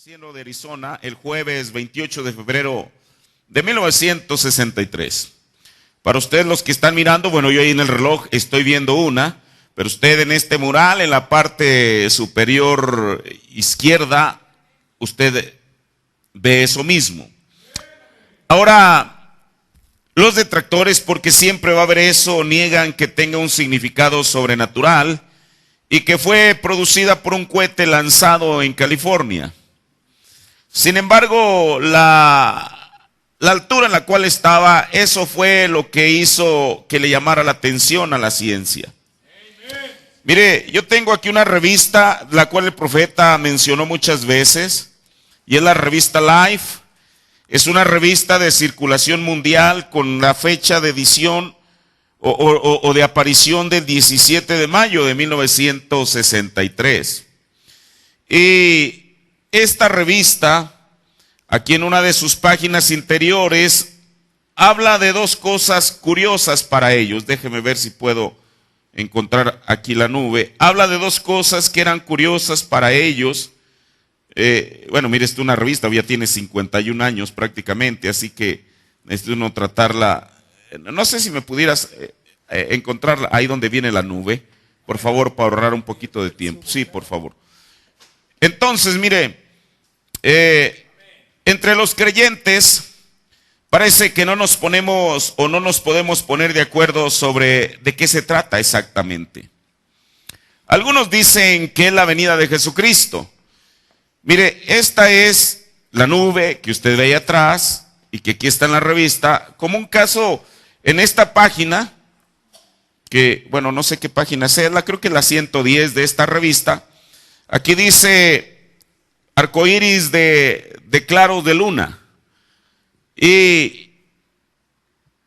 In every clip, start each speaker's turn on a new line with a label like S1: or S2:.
S1: Cielo de Arizona, el jueves 28 de febrero de 1963. Para ustedes los que están mirando, bueno, yo ahí en el reloj estoy viendo una, pero usted en este mural, en la parte superior izquierda, usted ve eso mismo. Ahora, los detractores, porque siempre va a haber eso, niegan que tenga un significado sobrenatural y que fue producida por un cohete lanzado en California. Sin embargo, la altura en la cual estaba, eso fue lo que hizo que le llamara la atención a la ciencia. Mire, yo tengo aquí una revista, la cual el profeta mencionó muchas veces, y es la revista Life. Es una revista de circulación mundial con la fecha de edición o de aparición del 17 de mayo de 1963. Y esta revista, aquí en una de sus páginas interiores, habla de dos cosas curiosas para ellos. Déjeme ver si puedo encontrar aquí la nube. Habla de dos cosas que eran curiosas para ellos. Bueno, mire, esta es una revista, ya tiene 51 años prácticamente, así que necesito uno tratarla. No sé si me pudieras encontrarla ahí donde viene la nube, por favor, para ahorrar un poquito de tiempo. Sí, por favor. Entonces, mire, entre los creyentes parece que no nos ponemos o no nos podemos poner de acuerdo sobre de qué se trata exactamente. Algunos dicen que es la venida de Jesucristo. Mire, esta es la nube que usted ve ahí atrás y que aquí está en la revista, como un caso en esta página, que bueno, no sé qué página sea, creo que la 110 de esta revista. Aquí dice arcoíris de claros de luna. Y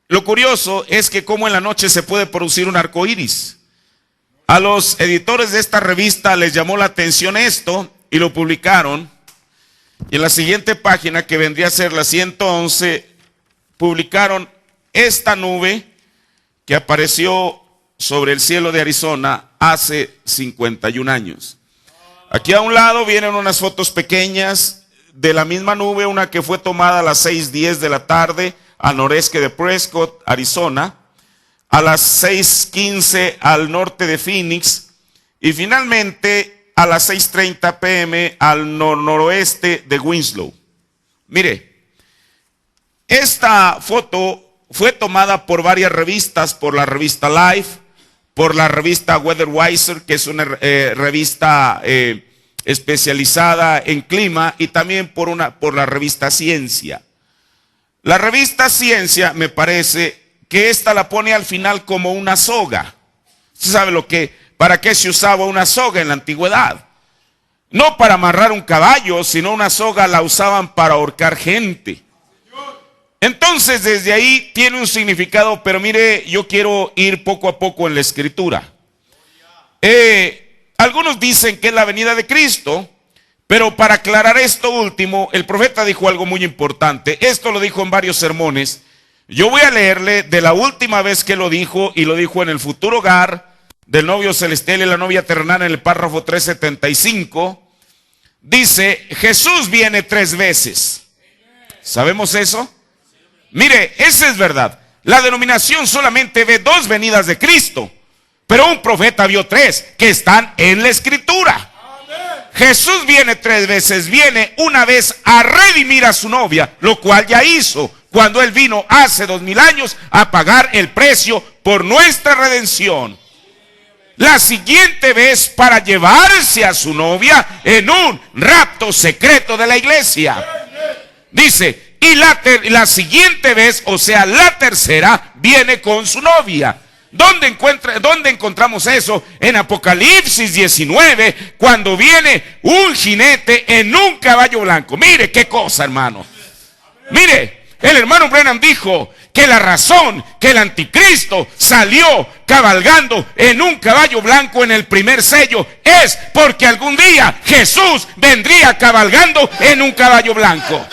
S1: lo curioso es que como en la noche se puede producir un arcoíris. A los editores de esta revista les llamó la atención esto y lo publicaron. Y en la siguiente página, que vendría a ser la 111, publicaron esta nube que apareció sobre el cielo de Arizona hace 51 años. Aquí a un lado vienen unas fotos pequeñas de la misma nube, una que fue tomada a las 6:10 de la tarde al noreste de Prescott, Arizona, a las 6:15 al norte de Phoenix y finalmente a las 6:30 p.m. al noroeste de Winslow. Mire, esta foto fue tomada por varias revistas, por la revista Life, por la revista Weatherweiser, que es una revista especializada en clima, y también por la revista Ciencia. La revista Ciencia, me parece que esta la pone al final como una soga. ¿Usted sabe para qué se usaba una soga en la antigüedad? No para amarrar un caballo, sino una soga la usaban para ahorcar gente. Entonces desde ahí tiene un significado, pero mire, yo quiero ir poco a poco en la escritura. Algunos dicen que es la venida de Cristo, pero para aclarar esto último, el profeta dijo algo muy importante. Esto lo dijo en varios sermones. Yo voy a leerle de la última vez que lo dijo, y lo dijo en el futuro hogar del novio celestial y la novia terrenal, en el párrafo 375. Dice, Jesús viene 3 veces. ¿Sabemos eso? Mire, esa es verdad. La denominación solamente ve 2 venidas de Cristo, pero un profeta vio 3 que están en la escritura. Jesús viene 3 veces. Viene una vez a redimir a su novia, lo cual ya hizo cuando él vino hace 2000 años a pagar el precio por nuestra redención. La siguiente vez para llevarse a su novia en un rapto secreto de la iglesia. Dice, y la siguiente vez, o sea, la tercera, viene con su novia. ¿Dónde encontramos eso? En Apocalipsis 19, cuando viene un jinete en un caballo blanco. Mire qué cosa, hermano. Mire, el hermano Branham dijo que la razón que el anticristo salió cabalgando en un caballo blanco en el primer sello es porque algún día Jesús vendría cabalgando en un caballo blanco.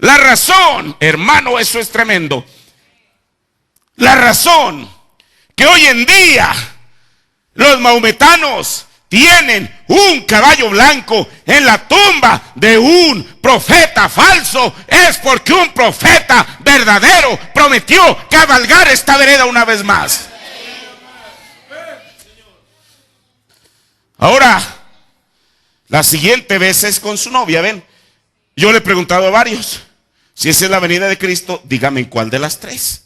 S1: La razón, hermano, eso es tremendo. La razón que hoy en día los maometanos tienen un caballo blanco en la tumba de un profeta falso, es porque un profeta verdadero prometió cabalgar esta vereda una vez más. Ahora, la siguiente vez es con su novia. Ven, yo le he preguntado a varios, si esa es la venida de Cristo, dígame en cuál de las tres.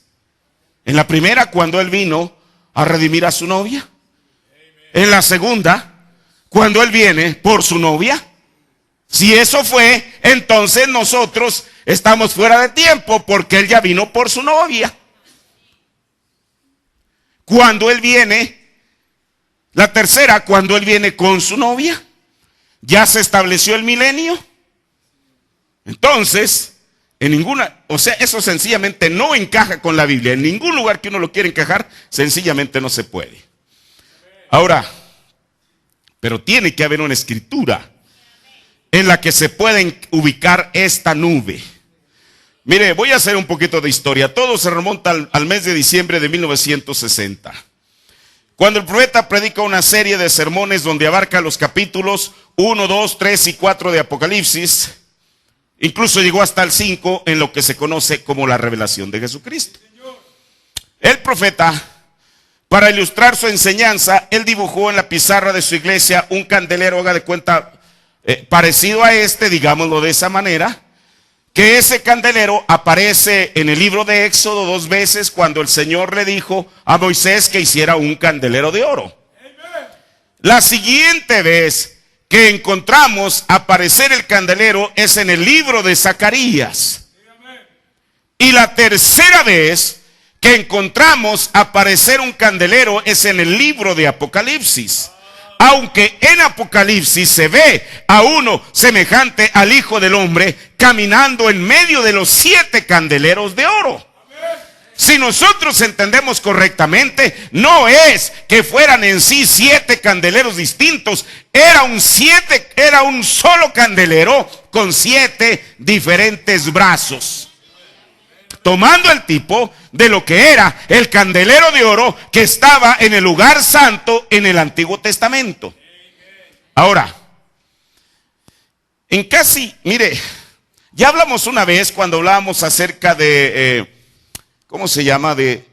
S1: En la primera, cuando Él vino a redimir a su novia. En la segunda, cuando Él viene por su novia. Si eso fue, entonces nosotros estamos fuera de tiempo, porque Él ya vino por su novia. Cuando Él viene, la tercera, cuando Él viene con su novia, ya se estableció el milenio. Entonces, en ninguna, o sea, eso sencillamente no encaja con la Biblia. En ningún lugar que uno lo quiera encajar, sencillamente no se puede. Ahora, pero tiene que haber una escritura en la que se pueden ubicar esta nube. Mire, voy a hacer un poquito de historia. Todo se remonta al mes de diciembre de 1960. Cuando el profeta predica una serie de sermones donde abarca los capítulos 1, 2, 3 y 4 de Apocalipsis, incluso llegó hasta el 5 en lo que se conoce como la revelación de Jesucristo. El profeta, para ilustrar su enseñanza, él dibujó en la pizarra de su iglesia un candelero, haga de cuenta, parecido a este, digámoslo de esa manera, que ese candelero aparece en el libro de Éxodo 2 veces cuando el Señor le dijo a Moisés que hiciera un candelero de oro. La siguiente vez que encontramos aparecer el candelero es en el libro de Zacarías. Y la tercera vez que encontramos aparecer un candelero es en el libro de Apocalipsis. Aunque en Apocalipsis se ve a uno semejante al Hijo del Hombre caminando en medio de los 7 candeleros de oro. Si nosotros entendemos correctamente, no es que fueran en sí 7 candeleros distintos, era un solo candelero con 7 diferentes brazos, tomando el tipo de lo que era el candelero de oro que estaba en el lugar santo en el Antiguo Testamento. Ahora, mire, ya hablamos una vez cuando hablábamos acerca de, ¿cómo se llama? De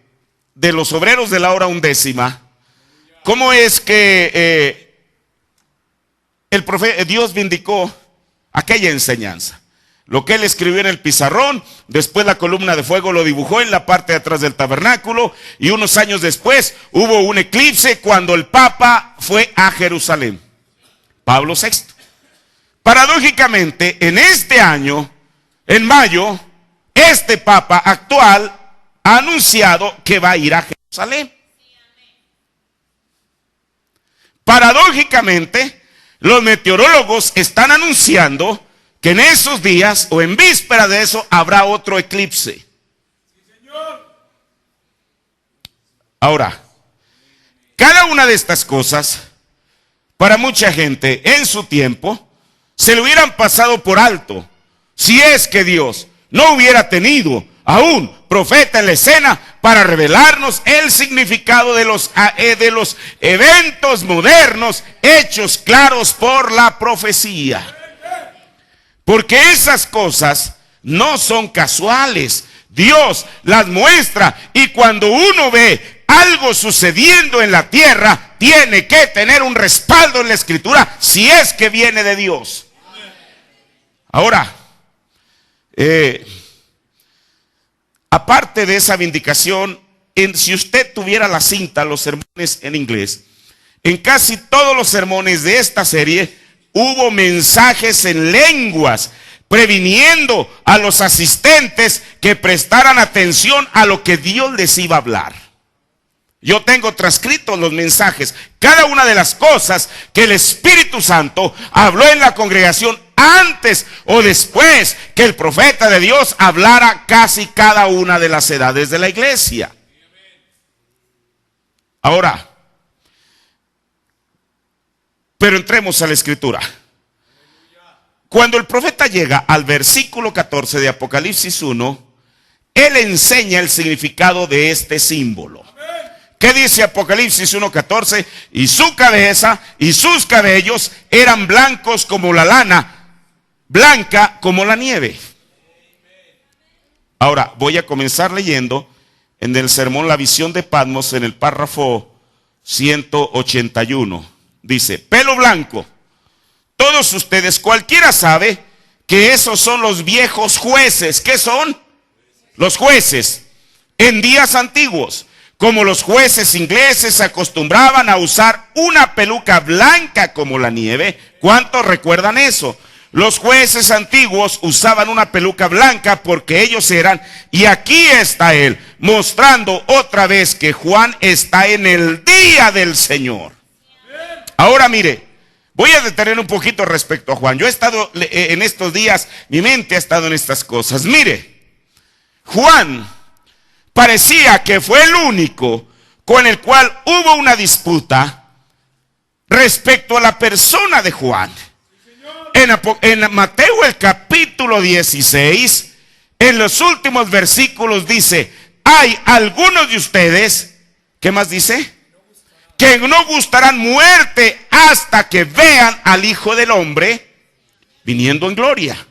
S1: los obreros de la hora undécima. ¿Cómo es que Dios vindicó aquella enseñanza? Lo que él escribió en el pizarrón, después la columna de fuego lo dibujó en la parte de atrás del tabernáculo, y unos años después hubo un eclipse cuando el Papa fue a Jerusalén, Pablo VI. Paradójicamente, en este año, en mayo, este Papa actual ha anunciado que va a ir a Jerusalén. Paradójicamente, los meteorólogos están anunciando que en esos días o en víspera de eso habrá otro eclipse. Sí, señor. Ahora, cada una de estas cosas, para mucha gente en su tiempo, se le hubieran pasado por alto si es que Dios no hubiera tenido a un profeta en la escena para revelarnos el significado de los eventos modernos hechos claros por la profecía. Porque esas cosas no son casuales. Dios las muestra, y cuando uno ve algo sucediendo en la tierra, tiene que tener un respaldo en la Escritura si es que viene de Dios. Ahora, aparte de esa vindicación, si usted tuviera la cinta, los sermones en inglés, en casi todos los sermones de esta serie hubo mensajes en lenguas previniendo a los asistentes que prestaran atención a lo que Dios les iba a hablar. Yo tengo transcritos los mensajes, cada una de las cosas que el Espíritu Santo habló en la congregación antes o después que el profeta de Dios hablara casi cada una de las edades de la iglesia. Ahora, pero entremos a la Escritura. Cuando el profeta llega al versículo 14 de Apocalipsis 1, él enseña el significado de este símbolo. ¿Qué dice Apocalipsis 1:14? Y su cabeza y sus cabellos eran blancos como la lana, blanca como la nieve. Ahora voy a comenzar leyendo en el sermón La visión de Patmos, en el párrafo 181. Dice: pelo blanco. Todos ustedes, cualquiera sabe que esos son los viejos jueces. ¿Qué son? Los jueces. En días antiguos, como los jueces ingleses acostumbraban a usar una peluca blanca como la nieve. ¿Cuántos recuerdan eso? Los jueces antiguos usaban una peluca blanca porque ellos eran, y aquí está él, mostrando otra vez que Juan está en el día del Señor. Ahora mire, voy a detener un poquito respecto a Juan. Yo he estado en estos días, mi mente ha estado en estas cosas. Mire, Juan parecía que fue el único con el cual hubo una respecto a la persona de Juan. En Mateo el capítulo 16, en los últimos versículos dice: hay algunos de ustedes, ¿qué más dice? Que no gustarán muerte hasta que vean al Hijo del Hombre viniendo en gloria.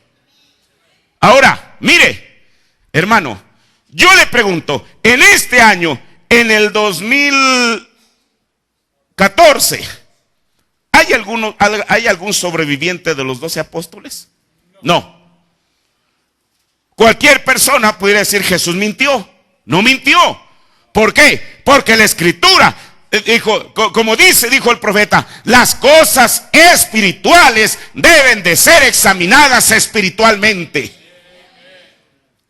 S1: Ahora, mire, hermano, yo le pregunto, en este año, en el 2014, ¿hay algún sobreviviente de los 12 apóstoles? No. Cualquier persona pudiera decir: Jesús mintió. No mintió. ¿Por qué? Porque la Escritura dijo, como dijo el profeta, las cosas espirituales deben de ser examinadas espiritualmente.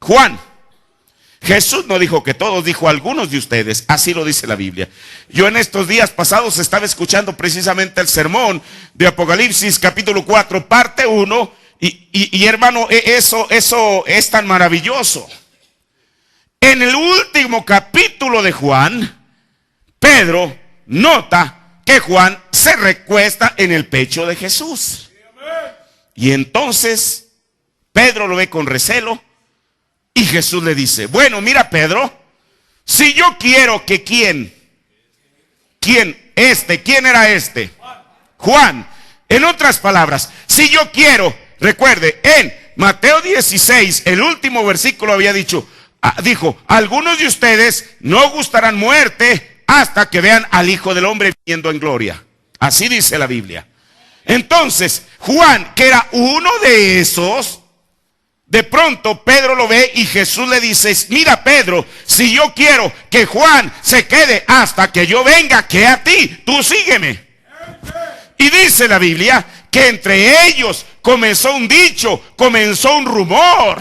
S1: Juan, Jesús no dijo que todos, dijo algunos de ustedes. Así lo dice la Biblia. Yo en estos días pasados estaba escuchando precisamente el sermón de Apocalipsis capítulo 4, parte 1. Y hermano, eso es tan maravilloso. En el último capítulo de Juan, Pedro nota que Juan se recuesta en el pecho de Jesús. Y entonces Pedro lo ve con recelo. Y Jesús le dice: bueno, mira, Pedro, si yo quiero que ¿quién era este? Juan. En otras palabras, si yo quiero, recuerde, en Mateo 16, el último versículo había dijo, algunos de ustedes no gustarán muerte hasta que vean al Hijo del Hombre viniendo en gloria. Así dice la Biblia. Entonces, Juan, que era uno de esos, de pronto Pedro lo ve y Jesús le dice: mira, Pedro, si yo quiero que Juan se quede hasta que yo venga, que a ti, tú sígueme. Y dice la Biblia que entre ellos comenzó un dicho, comenzó un rumor,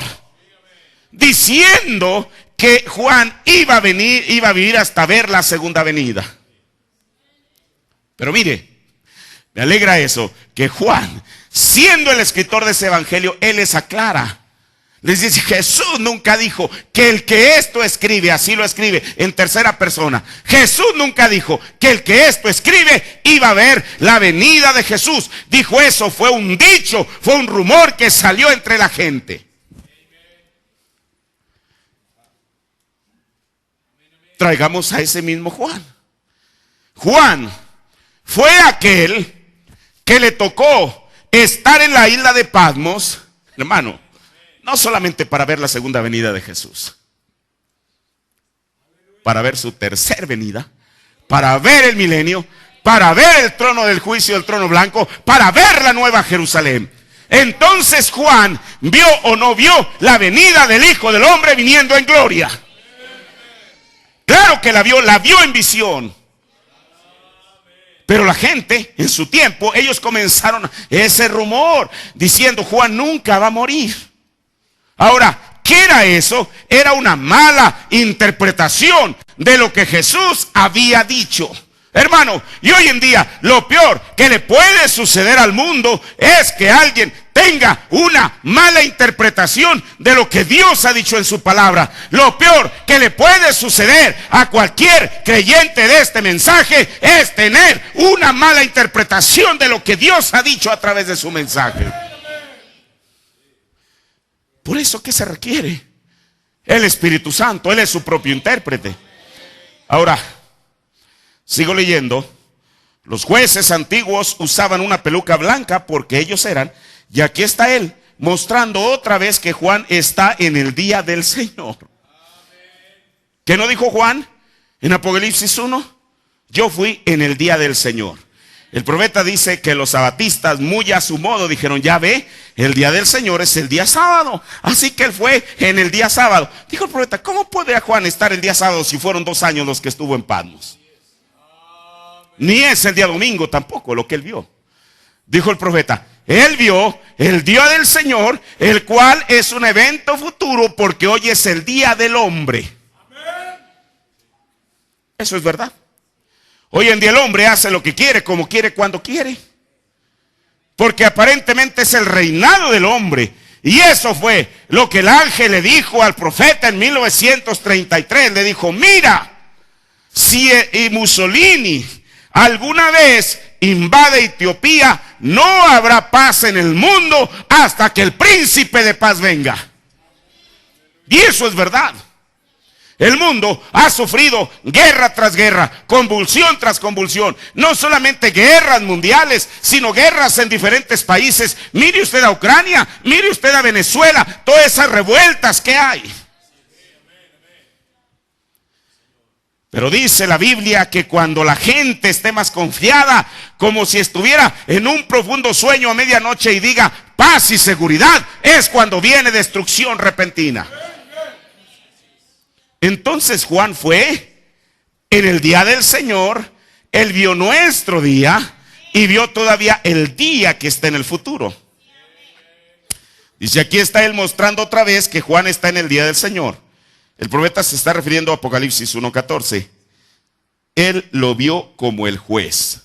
S1: diciendo que Juan iba a vivir hasta ver la segunda venida. Pero mire, me alegra eso, que Juan, siendo el escritor de ese evangelio, él les aclara. Les dice: Jesús nunca dijo que el que esto escribe, así lo escribe en tercera persona. Jesús nunca dijo que el que esto escribe iba a ver la venida de Jesús. Dijo eso, fue un dicho, fue un rumor que salió entre la gente. Traigamos a ese mismo Juan. Juan fue aquel que le tocó estar en la isla de Patmos, hermano, no solamente para ver la segunda venida de Jesús, para ver su tercer venida, para ver el milenio, para ver el trono del juicio, el trono blanco, para ver la nueva Jerusalén. Entonces Juan vio o no vio la venida del Hijo del Hombre viniendo en gloria. Claro que la vio en visión. Pero la gente, en su tiempo, ellos comenzaron ese rumor, diciendo: Juan nunca va a morir. Ahora, ¿qué era eso? Era una mala interpretación de lo que Jesús había dicho. Hermano, y hoy en día lo peor que le puede suceder al mundo es que alguien tenga una mala interpretación de lo que Dios ha dicho en su palabra. Lo peor que le puede suceder a cualquier creyente de este mensaje es tener una mala interpretación de lo que Dios ha dicho a través de su mensaje. Por eso, ¿qué se requiere? El Espíritu Santo, Él es su propio intérprete. Ahora, Sigo leyendo. Los jueces antiguos usaban una peluca blanca porque ellos eran. Y aquí está él, mostrando otra vez que Juan está en el día del Señor. ¿Qué no dijo Juan en Apocalipsis 1? Yo fui en el día del Señor. El profeta dice que los sabatistas, muy a su modo, dijeron, ya ve, el día del Señor es el día sábado. Así que él fue en el día sábado. Dijo el profeta, ¿cómo puede Juan estar el día sábado si fueron 2 años los que estuvo en Patmos? Ni es el día domingo tampoco lo que él vio. Dijo el profeta, él vio el día del Señor, el cual es un evento futuro porque hoy es el día del hombre. Eso es verdad. Hoy en día el hombre hace lo que quiere, como quiere, cuando quiere. Porque aparentemente es el reinado del hombre. Y eso fue lo que el ángel le dijo al profeta en 1933. Le dijo, mira, si Mussolini alguna vez invade Etiopía, no habrá paz en el mundo hasta que el príncipe de paz venga. Y eso es verdad. El mundo ha sufrido guerra tras guerra, convulsión tras convulsión. No solamente guerras mundiales, sino guerras en diferentes países. Mire usted a Ucrania, mire usted a Venezuela, todas esas revueltas que hay. Pero dice la Biblia que cuando la gente esté más confiada, como si estuviera en un profundo sueño a medianoche y diga paz y seguridad, es cuando viene destrucción repentina. Entonces Juan fue en el día del Señor, él vio nuestro día y vio todavía el día que está en el futuro. Dice, aquí está él mostrando otra vez que Juan está en el día del Señor. El profeta se está refiriendo a Apocalipsis 1:14. Él lo vio como el juez.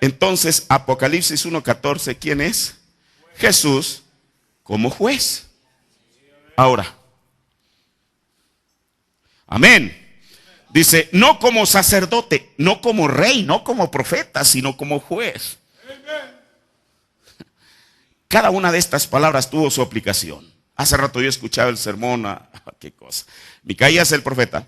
S1: Entonces, Apocalipsis 1:14, ¿quién es? Jesús como juez. Ahora, amén. Dice, no como sacerdote, no como rey, no como profeta, sino como juez. Cada una de estas palabras tuvo su aplicación. Hace rato yo escuchaba el sermón, qué cosa. Micaías el profeta.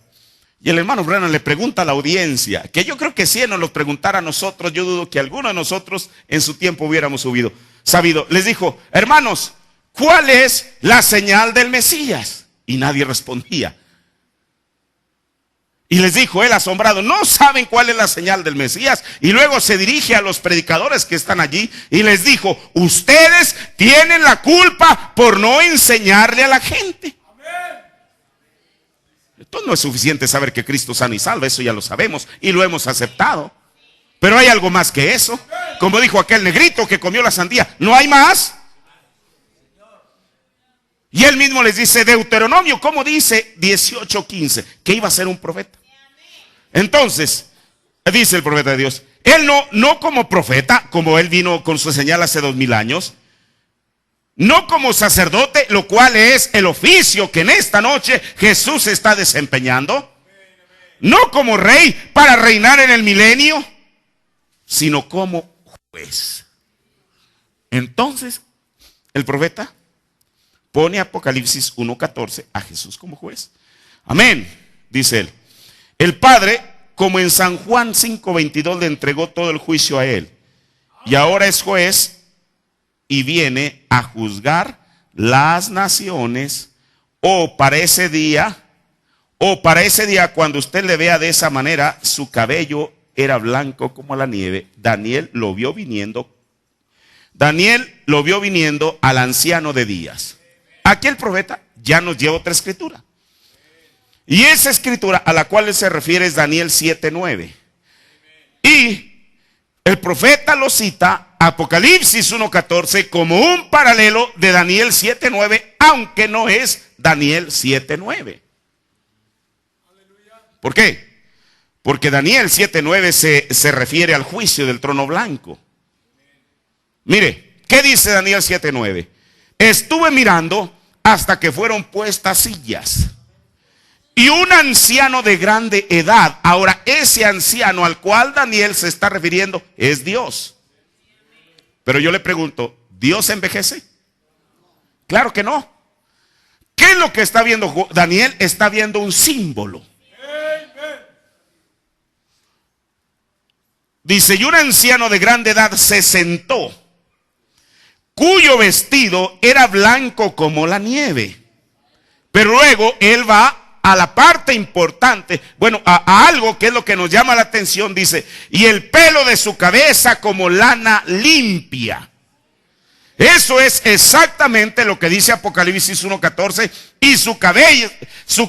S1: Y el hermano Brennan le pregunta a la audiencia, que yo creo que si él nos lo preguntara a nosotros, yo dudo que alguno de nosotros en su tiempo hubiéramos sabido. Les dijo, hermanos, ¿cuál es la señal del Mesías? Y nadie respondía. Y les dijo él asombrado, ¿no saben cuál es la señal del Mesías? Y luego se dirige a los predicadores que están allí y les dijo, ustedes tienen la culpa por no enseñarle a la gente. Entonces no es suficiente saber que Cristo sana y salva, eso ya lo sabemos y lo hemos aceptado. Pero hay algo más que eso. Como dijo aquel negrito que comió la sandía, ¿no hay más? Y él mismo les dice, Deuteronomio, ¿cómo dice? 18:15, que iba a ser un profeta. Entonces, dice el profeta de Dios, él no como profeta, como él vino con su señal hace 2000 años, no como sacerdote, lo cual es el oficio que en esta noche Jesús está desempeñando, no como rey para reinar en el milenio, sino como juez. Entonces, el profeta pone Apocalipsis 1:14 a Jesús como juez. Amén, dice él. El Padre, como en San Juan 5:22, le entregó todo el juicio a él. Y ahora es juez y viene a juzgar las naciones. Para ese día cuando usted le vea de esa manera, su cabello era blanco como la nieve. Daniel lo vio viniendo al anciano de días. Aquí el profeta ya nos lleva otra escritura. Y esa escritura a la cual él se refiere es Daniel 7:9. Y el profeta lo cita Apocalipsis 1:14 como un paralelo de Daniel 7:9, aunque no es Daniel 7:9. ¿Por qué? Porque Daniel 7:9 se refiere al juicio del trono blanco. Mire, ¿qué dice Daniel 7:9? Estuve mirando hasta que fueron puestas sillas y un anciano de grande edad. Ahora, ese anciano al cual Daniel se está refiriendo es Dios. Pero yo le pregunto, ¿Dios envejece? Claro que no. ¿Qué es lo que está viendo Daniel? Está viendo un símbolo. Dice, y un anciano de grande edad se sentó, cuyo vestido era blanco como la nieve. Pero luego él va a la parte importante, bueno, a algo que es lo que nos llama la atención. Dice, y el pelo de su cabeza como lana limpia. Eso es exactamente lo que dice Apocalipsis 1:14. Y su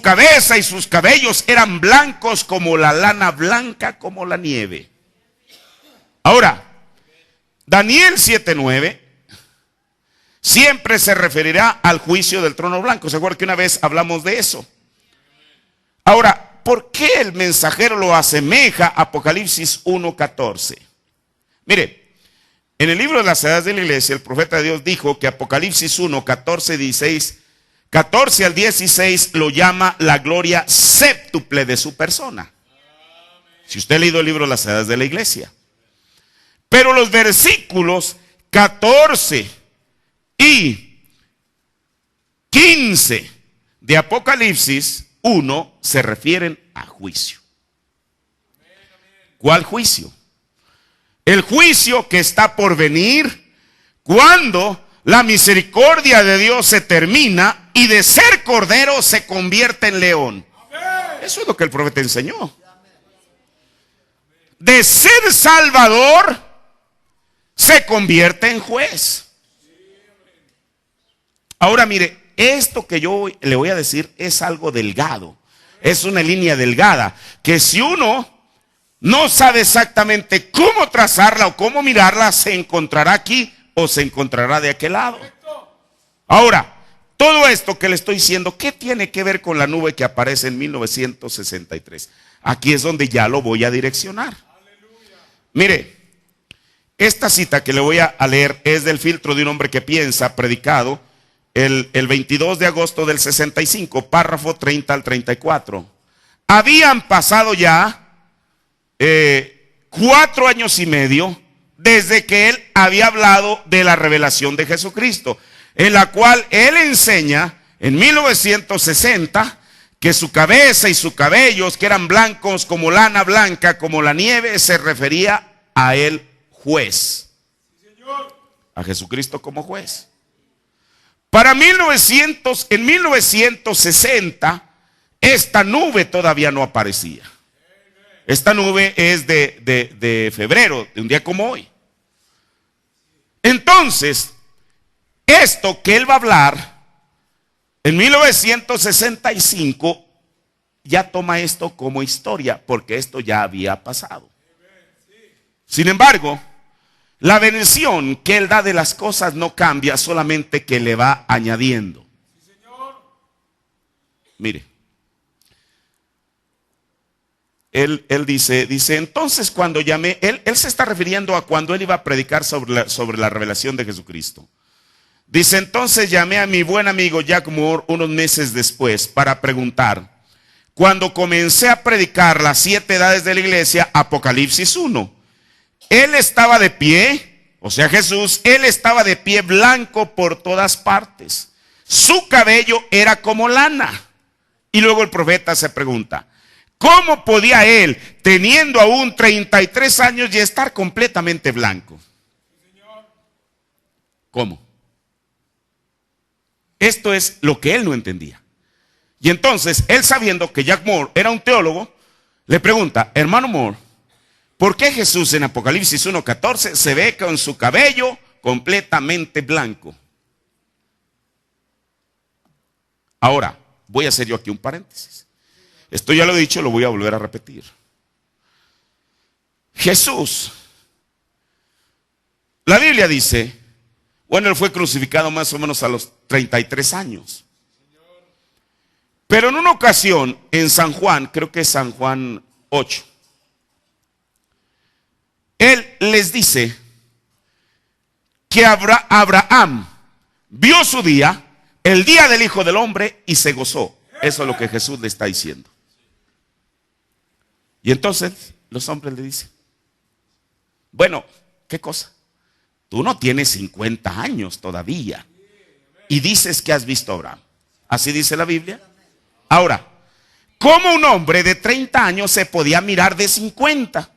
S1: cabeza y sus cabellos eran blancos como la lana, blanca como la nieve. Ahora, Daniel 7:9 siempre se referirá al juicio del trono blanco. ¿Se acuerdan que una vez hablamos de eso? Ahora, ¿por qué el mensajero lo asemeja a Apocalipsis 1:14? Mire, en el libro de las edades de la iglesia, el profeta de Dios dijo que Apocalipsis 1:14, 16, 14 al 16 lo llama la gloria séptuple de su persona. Si usted ha leído el libro de las edades de la iglesia. Pero los versículos 14 y 15 de Apocalipsis 1 se refieren a juicio. ¿Cuál juicio? El juicio que está por venir cuando la misericordia de Dios se termina y de ser cordero se convierte en león. Eso es lo que el profeta enseñó. De ser salvador se convierte en juez. Ahora mire, esto que yo le voy a decir es algo delgado. Es una línea delgada que si uno no sabe exactamente cómo trazarla o cómo mirarla, se encontrará aquí o se encontrará de aquel lado. Ahora, todo esto que le estoy diciendo, ¿qué tiene que ver con la nube que aparece en 1963? Aquí es donde ya lo voy a direccionar. Mire, esta cita que le voy a leer es del Filtro de un hombre que piensa, predicado el 22 de agosto del 65, párrafo 30 al 34. Habían pasado ya 4 años y medio desde que él había hablado de la revelación de Jesucristo, en la cual él enseña en 1960 que su cabeza y sus cabellos, que eran blancos como lana blanca, como la nieve, se refería a él juez, a Jesucristo como juez. Para en 1960 esta nube todavía no aparecía. Esta nube es de febrero, de un día como hoy. Entonces, esto que él va a hablar en 1965 ya toma esto como historia, porque esto ya había pasado. Sin embargo, la bendición que él da de las cosas no cambia, solamente que le va añadiendo. Mire. Él dice, entonces cuando llamé, él se está refiriendo a cuando él iba a predicar sobre la revelación de Jesucristo. Dice, entonces llamé a mi buen amigo Jack Moore unos meses después para preguntar, cuando comencé a predicar las 7 edades de la iglesia, Apocalipsis 1, él estaba de pie, o sea Jesús, él estaba de pie blanco por todas partes. Su cabello era como lana. Y luego el profeta se pregunta, ¿cómo podía él, teniendo aún 33 años, y estar completamente blanco? ¿Cómo? Esto es lo que él no entendía. Y entonces, él sabiendo que Jack Moore era un teólogo, le pregunta, hermano Moore, ¿por qué Jesús en Apocalipsis 1:14 se ve con su cabello completamente blanco? Ahora, voy a hacer yo aquí un paréntesis. Esto ya lo he dicho, lo voy a volver a repetir. Jesús, la Biblia dice, bueno, él fue crucificado más o menos a los 33 años. Pero en una ocasión, en San Juan, creo que es San Juan 8, él les dice que Abraham vio su día, el día del Hijo del Hombre, y se gozó. Eso es lo que Jesús le está diciendo. Y entonces los hombres le dicen, bueno, ¿qué cosa? Tú no tienes 50 años todavía y dices que has visto a Abraham. ¿Así dice la Biblia? Ahora, ¿cómo un hombre de 30 años se podía mirar de 50?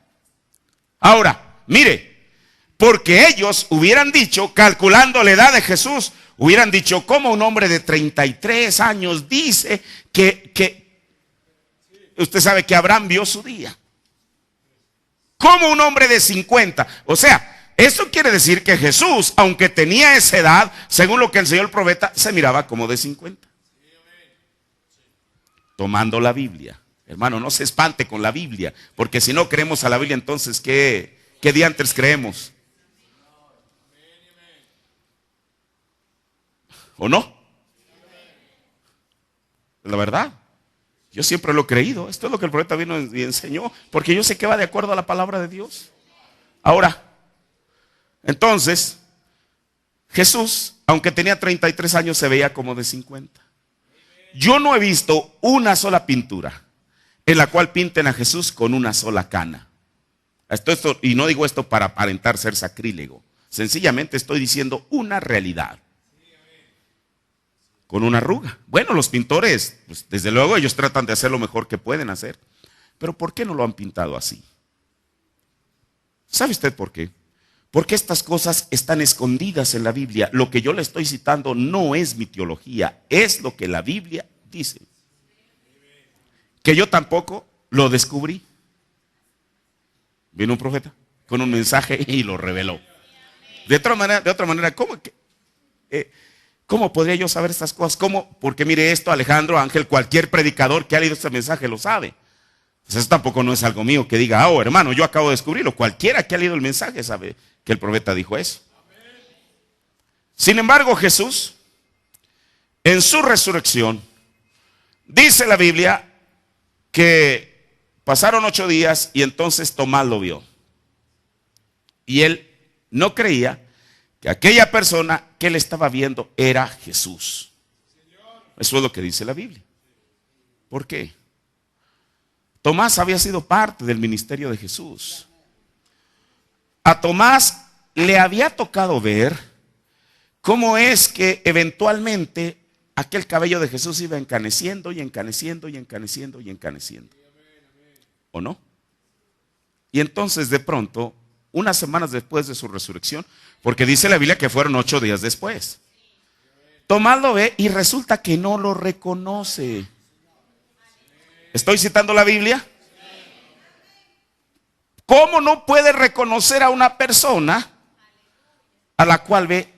S1: Ahora, mire, porque ellos hubieran dicho, calculando la edad de Jesús, hubieran dicho, ¿cómo un hombre de 33 años dice que usted sabe que Abraham vio su día? ¿Cómo un hombre de 50? O sea, eso quiere decir que Jesús, aunque tenía esa edad, según lo que enseñó el profeta, se miraba como de 50. Tomando la Biblia. Hermano, no se espante con la Biblia, porque si no creemos a la Biblia, entonces, ¿qué diantres creemos? ¿O no? La verdad, yo siempre lo he creído. Esto es lo que el profeta vino y enseñó, porque yo sé que va de acuerdo a la palabra de Dios. Ahora, entonces, Jesús, aunque tenía 33 años, se veía como de 50. Yo no he visto una sola pintura en la cual pinten a Jesús con una sola cana. Esto, y no digo esto para aparentar ser sacrílego. Sencillamente estoy diciendo una realidad. Con una arruga. Bueno, los pintores, pues, desde luego ellos tratan de hacer lo mejor que pueden hacer. Pero ¿por qué no lo han pintado así? ¿Sabe usted por qué? Porque estas cosas están escondidas en la Biblia. Lo que yo le estoy citando no es mi teología, es lo que la Biblia dice. Que yo tampoco lo descubrí. Vino un profeta con un mensaje y lo reveló. De otra manera, ¿cómo podría yo saber estas cosas? ¿Cómo? Porque mire esto, Alejandro, Ángel, cualquier predicador que ha leído este mensaje lo sabe. Pues eso tampoco no es algo mío que diga, oh hermano, yo acabo de descubrirlo. Cualquiera que ha leído el mensaje sabe que el profeta dijo eso. Sin embargo, Jesús, en su resurrección, dice la Biblia que pasaron 8 días y entonces Tomás lo vio. Y él no creía que aquella persona que él estaba viendo era Jesús. Eso es lo que dice la Biblia. ¿Por qué? Tomás había sido parte del ministerio de Jesús. A Tomás le había tocado ver cómo es que eventualmente aquel cabello de Jesús iba encaneciendo y encaneciendo y encaneciendo y encaneciendo. ¿O no? Y entonces de pronto, unas semanas después de su resurrección, porque dice la Biblia que fueron 8 días después, Tomás lo ve y resulta que no lo reconoce. ¿Estoy citando la Biblia? ¿Cómo no puede reconocer a una persona a la cual ve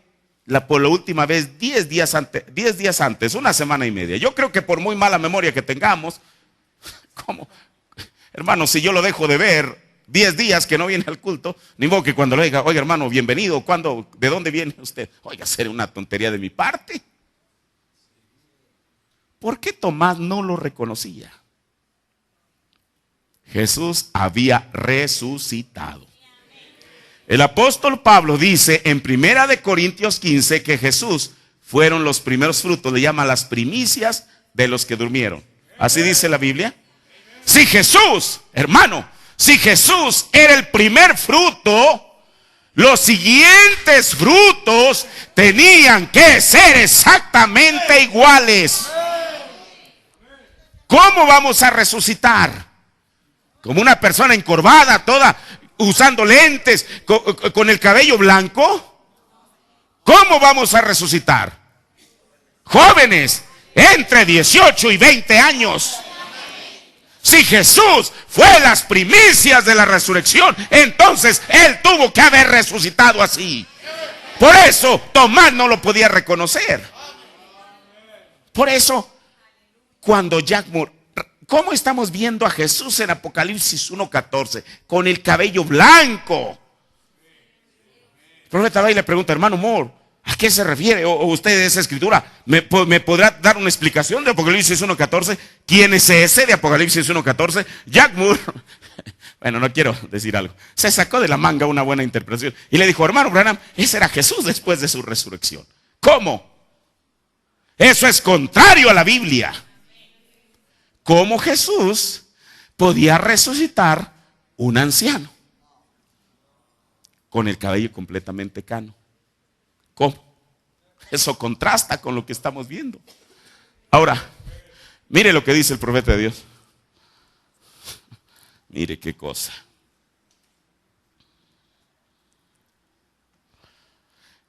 S1: por la última vez 10 días antes, una semana y media? Yo creo que por muy mala memoria que tengamos, ¿cómo? Hermano, si yo lo dejo de ver 10 días que no viene al culto, ni modo que cuando le diga, oiga hermano, bienvenido, ¿cuándo? ¿De dónde viene usted? Oiga, será una tontería de mi parte. ¿Por qué Tomás no lo reconocía? Jesús había resucitado. El apóstol Pablo dice en 1 Corintios 15 que Jesús fueron los primeros frutos, le llama las primicias de los que durmieron. Así dice la Biblia. Si Jesús, hermano, si Jesús era el primer fruto, los siguientes frutos tenían que ser exactamente iguales. ¿Cómo vamos a resucitar? Como una persona encorvada, toda usando lentes, con el cabello blanco. ¿Cómo vamos a resucitar? Jóvenes, entre 18 y 20 años. Si Jesús fue las primicias de la resurrección, entonces Él tuvo que haber resucitado así. Por eso Tomás no lo podía reconocer. Por eso, cuando Jack Moore, ¿cómo estamos viendo a Jesús en Apocalipsis 1:14? Con el cabello blanco. El profeta va y le pregunta, hermano Moore, ¿a qué se refiere? ¿O usted de esa escritura me podrá dar una explicación de Apocalipsis 1:14? ¿Quién es ese de Apocalipsis 1:14? Jack Moore, bueno, no quiero decir algo, se sacó de la manga una buena interpretación y le dijo, hermano Branham, ese era Jesús después de su resurrección. ¿Cómo? Eso es contrario a la Biblia. ¿Cómo Jesús podía resucitar un anciano con el cabello completamente cano? ¿Cómo? Eso contrasta con lo que estamos viendo. Ahora, mire lo que dice el profeta de Dios. Mire qué cosa.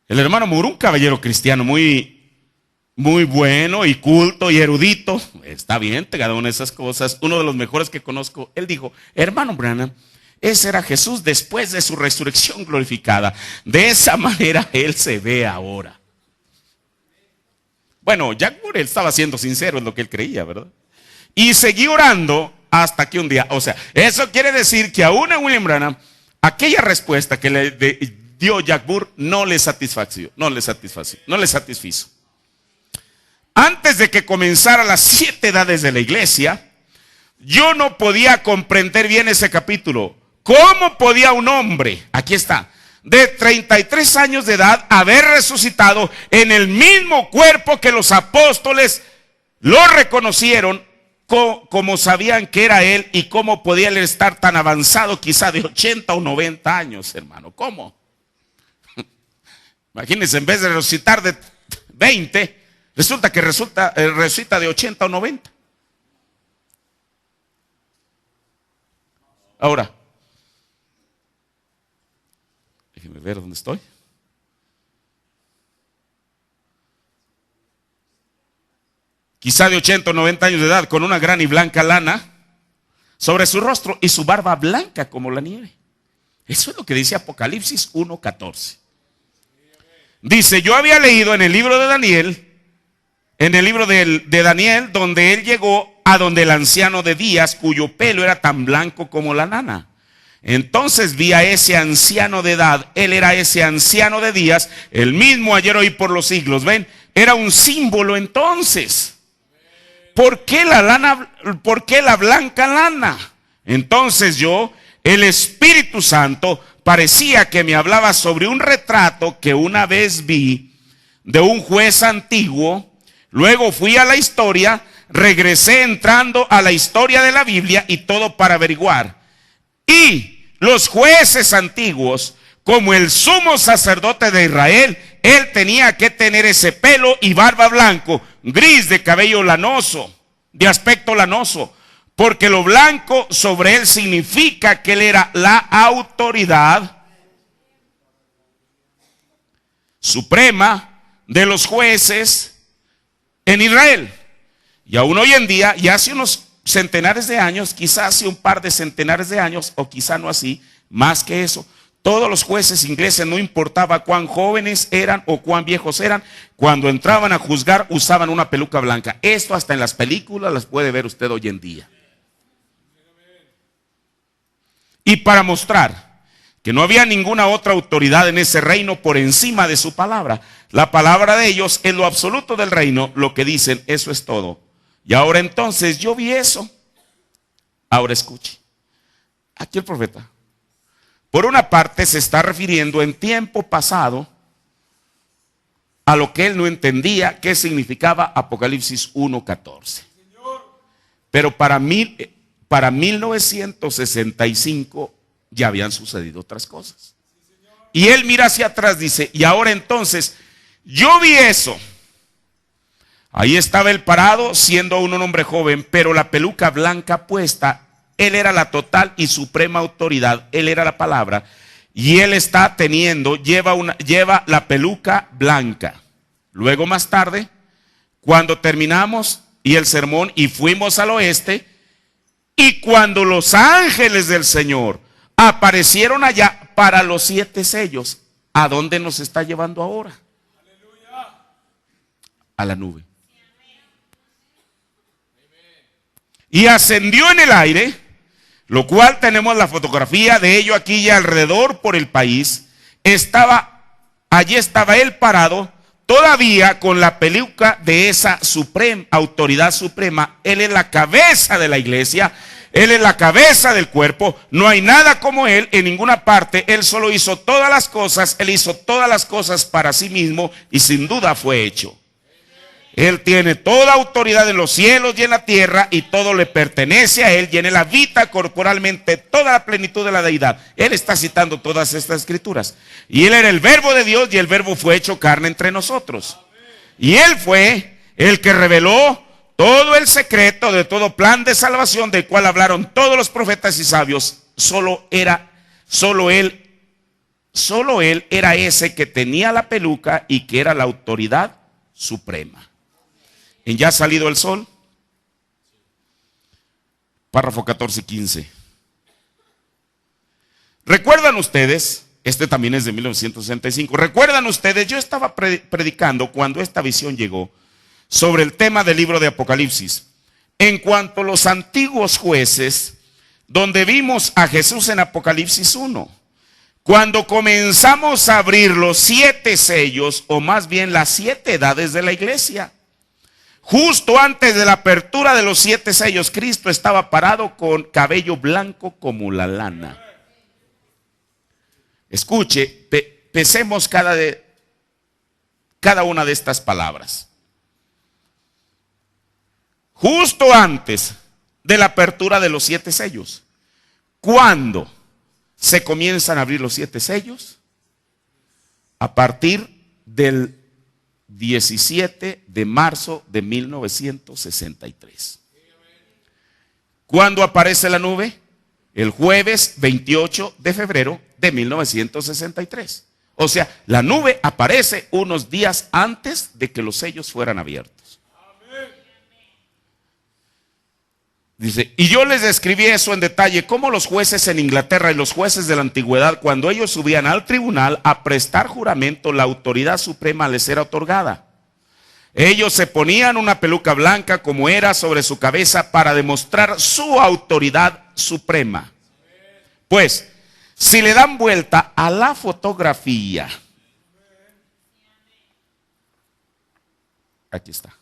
S1: El hermano Moore, un caballero cristiano muy bueno y culto y erudito. Está bien, cada una de esas cosas. Uno de los mejores que conozco, él dijo: hermano Branham, ese era Jesús después de su resurrección glorificada. De esa manera él se ve ahora. Bueno, Jack Moore estaba siendo sincero en lo que él creía, ¿verdad? Y seguí orando hasta que un día, o sea, eso quiere decir que aún a William Branham, aquella respuesta que le dio Jack Moore no le satisfizo. Antes de que comenzara las 7 edades de la iglesia, yo no podía comprender bien ese capítulo. ¿Cómo podía un hombre, aquí está, de 33 años de edad haber resucitado en el mismo cuerpo que los apóstoles lo reconocieron como sabían que era él, y cómo podía él estar tan avanzado, quizá de 80 o 90 años, hermano? ¿Cómo? Imagínense, en vez de resucitar de 20, resulta que resucita de 80 o 90. Ahora, déjenme ver dónde estoy. Quizá de 80 o 90 años de edad, con una gran y blanca lana sobre su rostro y su barba blanca como la nieve. Eso es lo que dice Apocalipsis 1:14. Dice: yo había leído en el libro de Daniel, de Daniel, donde él llegó a donde el anciano de días, cuyo pelo era tan blanco como la lana. Entonces vi a ese anciano de edad, él era ese anciano de días, el mismo ayer, hoy, por los siglos. ¿Ven? Era un símbolo entonces. ¿Por qué la lana? ¿Por qué la blanca lana? Entonces el Espíritu Santo parecía que me hablaba sobre un retrato que una vez vi de un juez antiguo. Luego fui a la historia, regresé entrando a la historia de la Biblia y todo para averiguar. Y los jueces antiguos, como el sumo sacerdote de Israel, él tenía que tener ese pelo y barba blanco, gris, de cabello lanoso, de aspecto lanoso, porque lo blanco sobre él significa que él era la autoridad suprema de los jueces en Israel. Y aún hoy en día, y hace unos centenares de años, quizás hace un par de centenares de años, o quizá no así, más que eso, todos los jueces ingleses, no importaba cuán jóvenes eran o cuán viejos eran, cuando entraban a juzgar usaban una peluca blanca. Esto hasta en las películas las puede ver usted hoy en día. Y para mostrar que no había ninguna otra autoridad en ese reino por encima de su palabra, la palabra de ellos es lo absoluto del reino, lo que dicen, eso es todo. Y ahora entonces yo vi eso. Ahora escuche, aquí el profeta, por una parte, se está refiriendo en tiempo pasado a lo que él no entendía qué significaba Apocalipsis 1:14. Pero para 1965 ya habían sucedido otras cosas. Y él mira hacia atrás, dice, y ahora entonces, yo vi eso. Ahí estaba él parado, siendo un hombre joven, pero la peluca blanca puesta. Él era la total y suprema autoridad, él era la palabra, y él está lleva la peluca blanca. Luego más tarde, cuando terminamos y el sermón y fuimos al oeste, y cuando los ángeles del Señor aparecieron allá para los 7 sellos, ¿a dónde nos está llevando ahora? A la nube. Y ascendió en el aire, lo cual tenemos la fotografía de ello aquí y alrededor por el país. Allí estaba él parado, todavía con la peluca de esa autoridad suprema. Él es la cabeza de la iglesia, él es la cabeza del cuerpo. No hay nada como él en ninguna parte. Él solo hizo todas las cosas, él hizo todas las cosas para sí mismo y sin duda fue hecho. Él tiene toda autoridad en los cielos y en la tierra, y todo le pertenece a él, y en él habita corporalmente toda la plenitud de la deidad. Él está citando todas estas escrituras. Y él era el verbo de Dios, y el verbo fue hecho carne entre nosotros. Y él fue el que reveló todo el secreto de todo plan de salvación del cual hablaron todos los profetas y sabios. Solo él solo él era ese que tenía la peluca y que era la autoridad suprema. En Ya ha salido el sol, párrafo 14 y 15. ¿Recuerdan ustedes? Este también es de 1965. ¿Recuerdan ustedes? Yo estaba predicando cuando esta visión llegó sobre el tema del libro de Apocalipsis. En cuanto a los antiguos jueces, donde vimos a Jesús en Apocalipsis 1. Cuando comenzamos a abrir los 7 sellos, o más bien las 7 edades de la iglesia. Justo antes de la apertura de los 7 sellos, Cristo estaba parado con cabello blanco como la lana. Escuche, pesemos cada una de estas palabras. Justo antes de la apertura de los 7 sellos. ¿Cuándo se comienzan a abrir los 7 sellos? A partir del 17 de marzo de 1963. ¿Cuándo aparece la nube? El jueves 28 de febrero de 1963. O sea, la nube aparece unos días antes de que los sellos fueran abiertos. Dice, y yo les describí eso en detalle, cómo los jueces en Inglaterra y los jueces de la antigüedad, cuando ellos subían al tribunal a prestar juramento, la autoridad suprema les era otorgada. Ellos se ponían una peluca blanca como era sobre su cabeza para demostrar su autoridad suprema. Pues, si le dan vuelta a la fotografía, aquí está.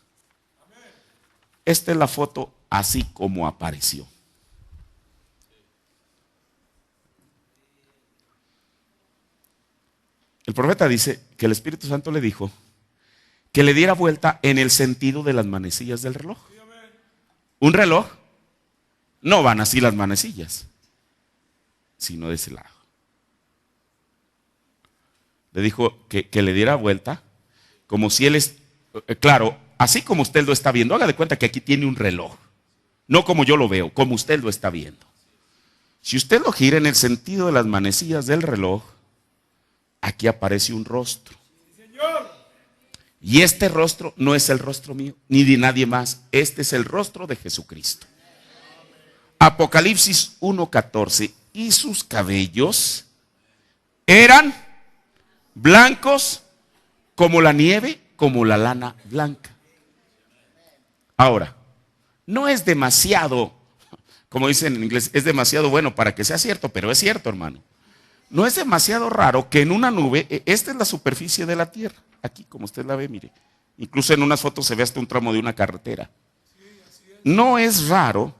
S1: Esta es la foto así como apareció. El profeta dice que el Espíritu Santo le dijo que le diera vuelta en el sentido de las manecillas del reloj. Un reloj no van así las manecillas, sino de ese lado. Le dijo que le diera vuelta como si él es, claro, así como usted lo está viendo. Haga de cuenta que aquí tiene un reloj, no como yo lo veo, como usted lo está viendo. Si usted lo gira en el sentido de las manecillas del reloj, aquí aparece un rostro. Y este rostro no es el rostro mío, ni de nadie más. Este es el rostro de Jesucristo. Apocalipsis 1:14. Y sus cabellos eran blancos como la nieve, como la lana blanca. Ahora, no es demasiado, como dicen en inglés, es demasiado bueno para que sea cierto, pero es cierto, hermano. No es demasiado raro que en una nube, esta es la superficie de la tierra, aquí como usted la ve, mire, incluso en unas fotos se ve hasta un tramo de una carretera. No es raro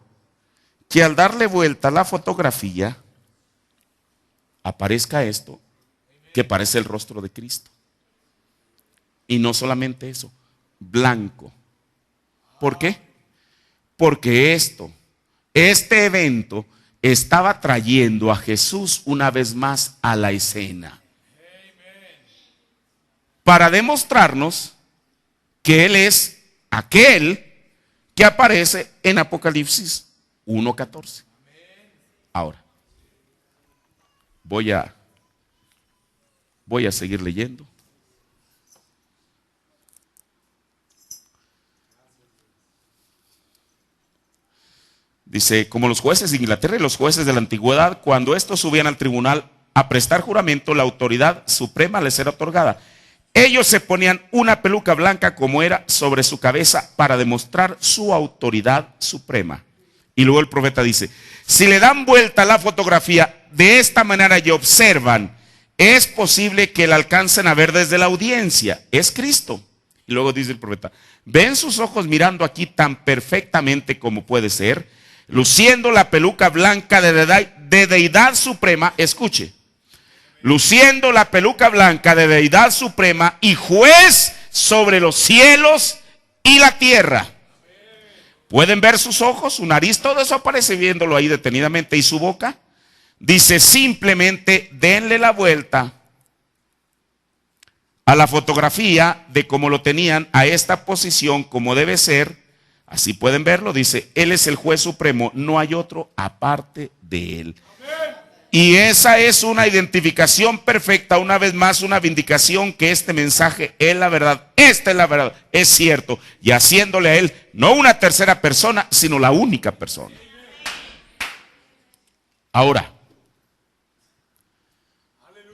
S1: que al darle vuelta a la fotografía aparezca esto, que parece el rostro de Cristo. Y no solamente eso, blanco. ¿Por qué? Porque este evento estaba trayendo a Jesús una vez más a la escena. Para demostrarnos que Él es aquel que aparece en Apocalipsis 1:14. Ahora, voy a seguir leyendo. Dice, como los jueces de Inglaterra y los jueces de la antigüedad, cuando estos subían al tribunal a prestar juramento, la autoridad suprema les era otorgada. Ellos se ponían una peluca blanca como era sobre su cabeza para demostrar su autoridad suprema. Y luego el profeta dice, si le dan vuelta a la fotografía de esta manera y observan, es posible que la alcancen a ver desde la audiencia. Es Cristo. Y luego dice el profeta, ven sus ojos mirando aquí tan perfectamente como puede ser, luciendo la peluca blanca de deidad suprema. Escuche, luciendo la peluca blanca de deidad suprema y juez sobre los cielos y la tierra. ¿Pueden ver sus ojos, su nariz? Todo eso aparece viéndolo ahí detenidamente. ¿Y su boca? Dice, simplemente denle la vuelta a la fotografía de cómo lo tenían, a esta posición como debe ser. Así pueden verlo. Dice, Él es el juez supremo, no hay otro aparte de Él. Y esa es una identificación perfecta, una vez más, una vindicación que este mensaje es la verdad. Esta es la verdad, es cierto. Y haciéndole a él no una tercera persona, sino la única persona. Ahora,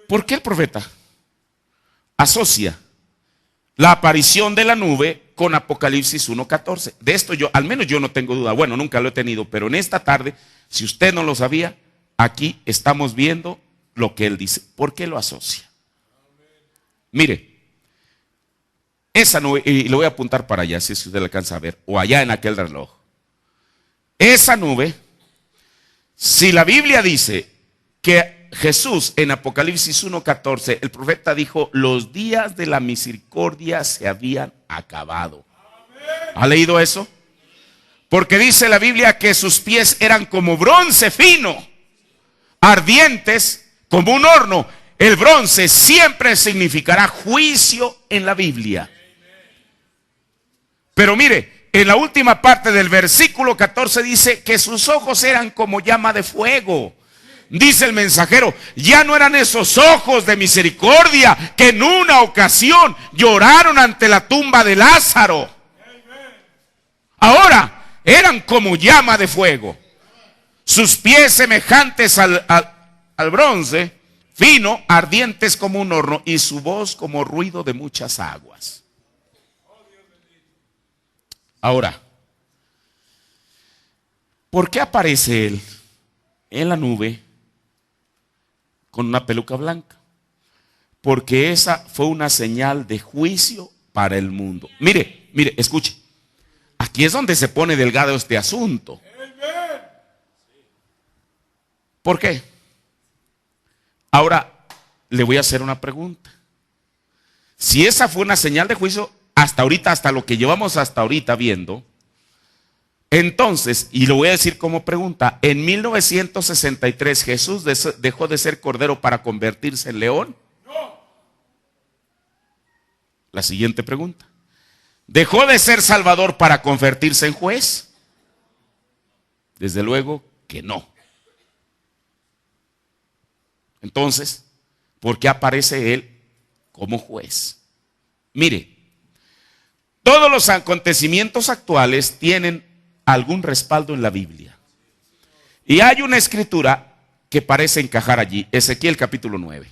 S1: ¿por qué el profeta asocia la aparición de la nube con Apocalipsis 1:14? De esto al menos yo no tengo duda. Bueno, nunca lo he tenido, pero en esta tarde, si usted no lo sabía, aquí estamos viendo lo que él dice. ¿Por qué lo asocia? Mire, esa nube, y lo voy a apuntar para allá, si usted le alcanza a ver, o allá en aquel reloj. Esa nube, si la Biblia dice que Jesús en Apocalipsis 1:14, el profeta dijo, los días de la misericordia se habían acabado. ¿Ha leído eso? Porque dice la Biblia que sus pies eran como bronce fino, ardientes como un horno. El bronce siempre significará juicio en la Biblia. Pero mire, en la última parte del versículo 14 dice que sus ojos eran como llama de fuego. Dice el mensajero, ya no eran esos ojos de misericordia que en una ocasión lloraron ante la tumba de Lázaro. Ahora eran como llama de fuego. Sus pies semejantes al bronce, fino, ardientes como un horno, y su voz como ruido de muchas aguas. Ahora, ¿por qué aparece él en la nube con una peluca blanca? Porque esa fue una señal de juicio para el mundo. Mire, escuche. Aquí es donde se pone delgado este asunto. ¿Por qué? Ahora le voy a hacer una pregunta. Si esa fue una señal de juicio, hasta ahorita, hasta lo que llevamos hasta ahorita viendo, entonces, y lo voy a decir como pregunta, en 1963 Jesús dejó de ser cordero para convertirse en león. La siguiente pregunta. ¿Dejó de ser salvador para convertirse en juez? Desde luego que no. Entonces, ¿por qué aparece él como juez? Mire, todos los acontecimientos actuales tienen algún respaldo en la Biblia. Y hay una escritura que parece encajar allí, Ezequiel capítulo 9.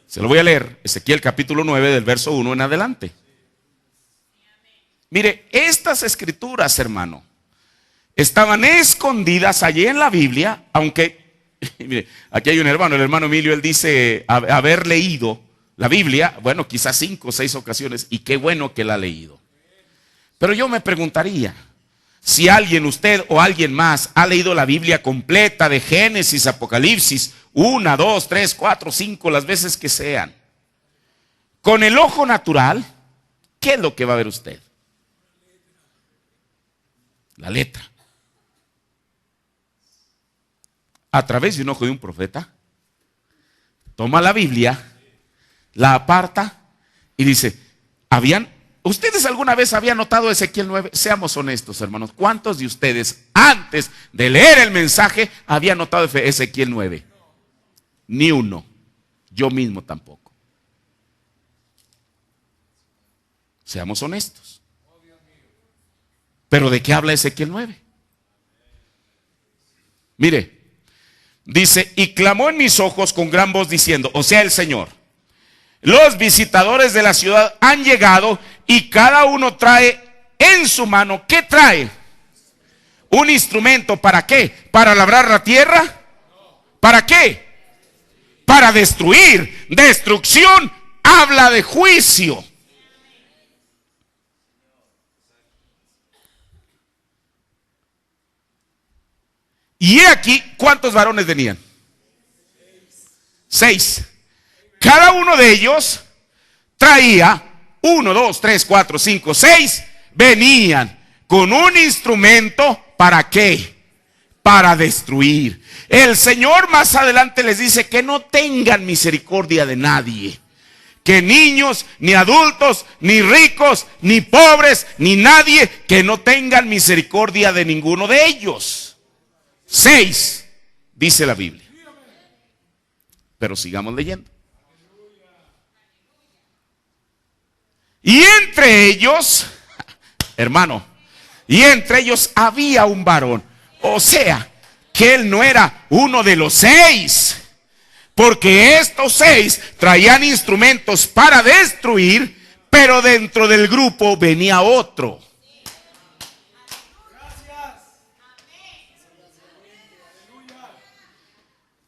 S1: Se lo voy a leer, Ezequiel capítulo 9 del verso 1 en adelante. Mire, estas escrituras, hermano, estaban escondidas allí en la Biblia, aunque, mire, aquí hay un hermano, el hermano Emilio, él dice haber leído la Biblia, bueno, quizás 5 o 6 ocasiones, y qué bueno que la ha leído. Pero yo me preguntaría, si alguien, usted o alguien más, ha leído la Biblia completa de Génesis, Apocalipsis, 1, 2, 3, 4, 5, las veces que sean, con el ojo natural, ¿qué es lo que va a ver usted? La letra. A través de un ojo de un profeta, toma la Biblia, la aparta y dice, ¿ustedes alguna vez habían notado Ezequiel 9? Seamos honestos, hermanos. ¿Cuántos de ustedes antes de leer el mensaje habían notado Ezequiel 9? Ni uno. Yo mismo tampoco. Seamos honestos. ¿Pero de qué habla Ezequiel 9? Mire, dice, y clamó en mis ojos con gran voz diciendo, o sea el Señor, los visitadores de la ciudad han llegado y cada uno trae en su mano, ¿qué trae? Un instrumento, ¿para qué? ¿Para labrar la tierra? ¿Para qué? Para destruir. Destrucción habla de juicio. Y he aquí, ¿cuántos varones venían? 6. Cada uno de ellos traía 1, 2, 3, 4, 5, 6. Venían con un instrumento, ¿para qué? Para destruir. El Señor más adelante les dice que no tengan misericordia de nadie. Que niños, ni adultos, ni ricos, ni pobres, ni nadie, que no tengan misericordia de ninguno de ellos. 6 dice la Biblia. Pero sigamos leyendo. Y entre ellos, hermano, y entre ellos había un varón. O sea, que él no era uno de los 6. Porque estos 6 traían instrumentos para destruir, pero dentro del grupo venía otro.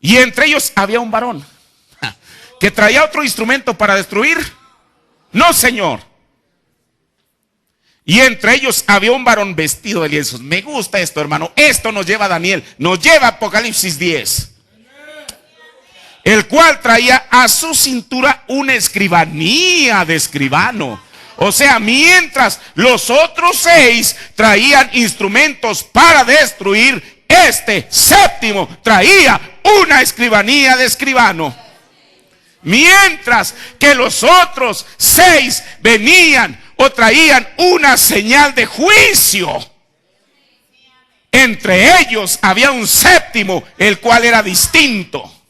S1: Y entre ellos había un varón que traía otro instrumento para destruir. No, señor. Y entre ellos había un varón vestido de lienzos. Me gusta esto, hermano. Esto nos lleva a Daniel, nos lleva a Apocalipsis 10. El cual traía a su cintura una escribanía de escribano. O sea, mientras los otros 6 traían instrumentos para destruir, este séptimo traía una escribanía de escribano. Mientras que los otros 6 venían o traían una señal de juicio. Entre ellos había un séptimo, el cual era distinto.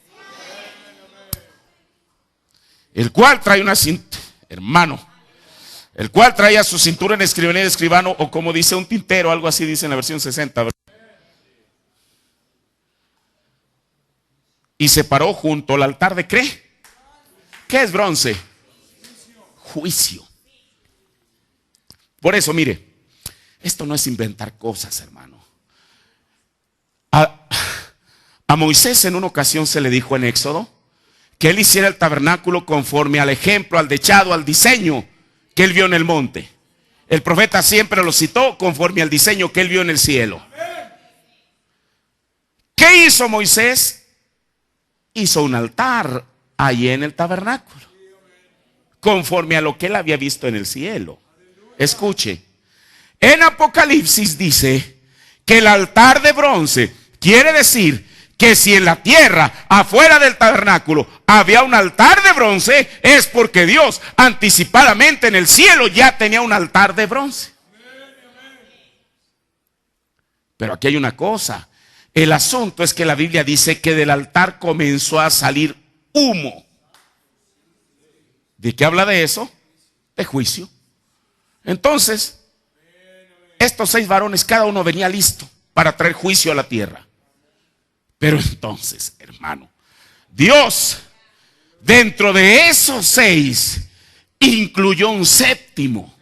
S1: El cual trae una cinta, hermano, el cual traía su cintura en escribanía de escribano, o como dice un tintero, algo así dice en la versión 60. Y se paró junto al altar de ¿qué? ¿Qué es bronce? Juicio. Por eso, mire, esto no es inventar cosas, hermano. A Moisés en una ocasión se le dijo en Éxodo que él hiciera el tabernáculo conforme al ejemplo, al dechado, al diseño que él vio en el monte. El profeta siempre lo citó conforme al diseño que él vio en el cielo. ¿Qué hizo Moisés? Hizo un altar allí en el tabernáculo, conforme a lo que él había visto en el cielo. Escuche, en Apocalipsis dice que el altar de bronce quiere decir que si en la tierra, afuera del tabernáculo, había un altar de bronce, es porque Dios anticipadamente en el cielo ya tenía un altar de bronce. Pero aquí hay una cosa. El asunto es que la Biblia dice que del altar comenzó a salir humo. ¿De qué habla de eso? De juicio. Entonces, estos 6 varones, cada uno venía listo para traer juicio a la tierra. Pero entonces, hermano, Dios, dentro de esos 6, incluyó un séptimo,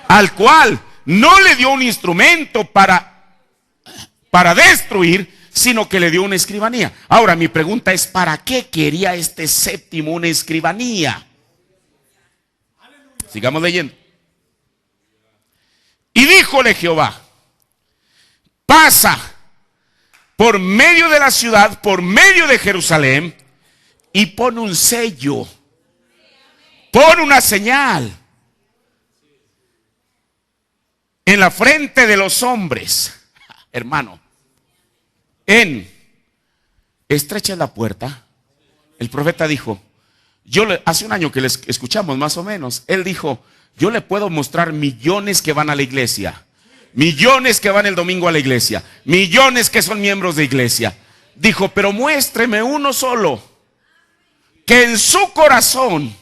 S1: al cual no le dio un instrumento para destruir, sino que le dio una escribanía. Ahora, mi pregunta es, ¿para qué quería este séptimo una escribanía? Sigamos leyendo. Y díjole Jehová: pasa por medio de la ciudad, por medio de Jerusalén, y pon un sello, pon una señal en la frente de los hombres. Hermano, estrecha la puerta. El profeta dijo, hace un año que les escuchamos más o menos, él dijo, yo le puedo mostrar millones que van a la iglesia, millones que van el domingo a la iglesia, millones que son miembros de iglesia. Dijo, pero muéstreme uno solo que en su corazón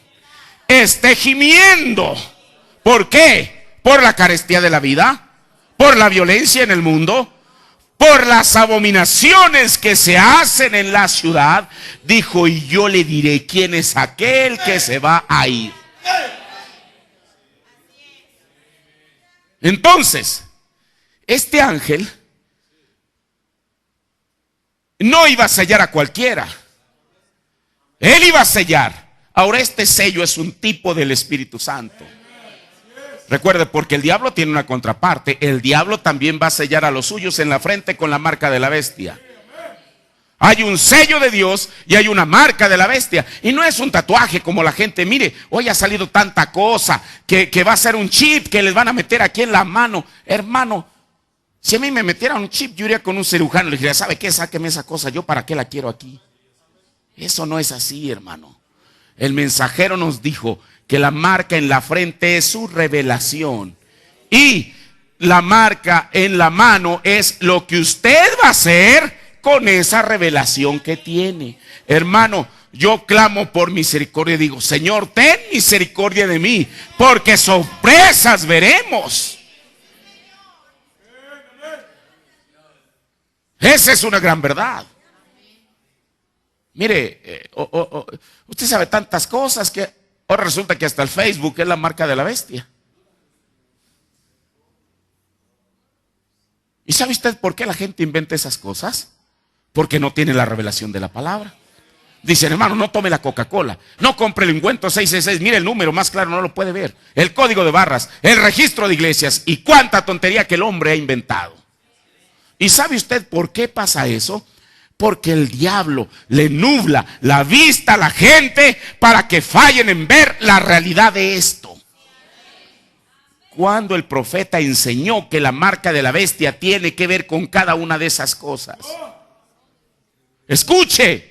S1: esté gimiendo. ¿Por qué? Por la carestía de la vida, por la violencia en el mundo, por las abominaciones que se hacen en la ciudad. Dijo, y yo le diré quién es aquel que se va a ir. Entonces, este ángel no iba a sellar a cualquiera. Él iba a sellar. Ahora este sello es un tipo del Espíritu Santo. Recuerde, porque el diablo tiene una contraparte. El diablo también va a sellar a los suyos en la frente con la marca de la bestia. Hay un sello de Dios y hay una marca de la bestia. Y no es un tatuaje como la gente. Mire, hoy ha salido tanta cosa que va a ser un chip que les van a meter aquí en la mano. Hermano, si a mí me metieran un chip, yo iría con un cirujano y le diría, ¿sabe qué? Sáqueme esa cosa. ¿Yo para qué la quiero aquí? Eso no es así, hermano. El mensajero nos dijo que la marca en la frente es su revelación. Y la marca en la mano es lo que usted va a hacer con esa revelación que tiene. Hermano, yo clamo por misericordia y digo, Señor, ten misericordia de mí, porque sorpresas veremos. Esa es una gran verdad. Mire, usted sabe tantas cosas que ahora resulta que hasta el Facebook es la marca de la bestia. ¿Y sabe usted por qué la gente inventa esas cosas? Porque no tiene la revelación de la palabra. Dicen, hermano, no tome la Coca-Cola, no compre el ungüento 666, mire el número más claro, no lo puede ver. El código de barras, el registro de iglesias y cuánta tontería que el hombre ha inventado. ¿Y sabe usted por qué pasa eso? Porque el diablo le nubla la vista a la gente para que fallen en ver la realidad de esto. Cuando el profeta enseñó que la marca de la bestia tiene que ver con cada una de esas cosas. Escuche,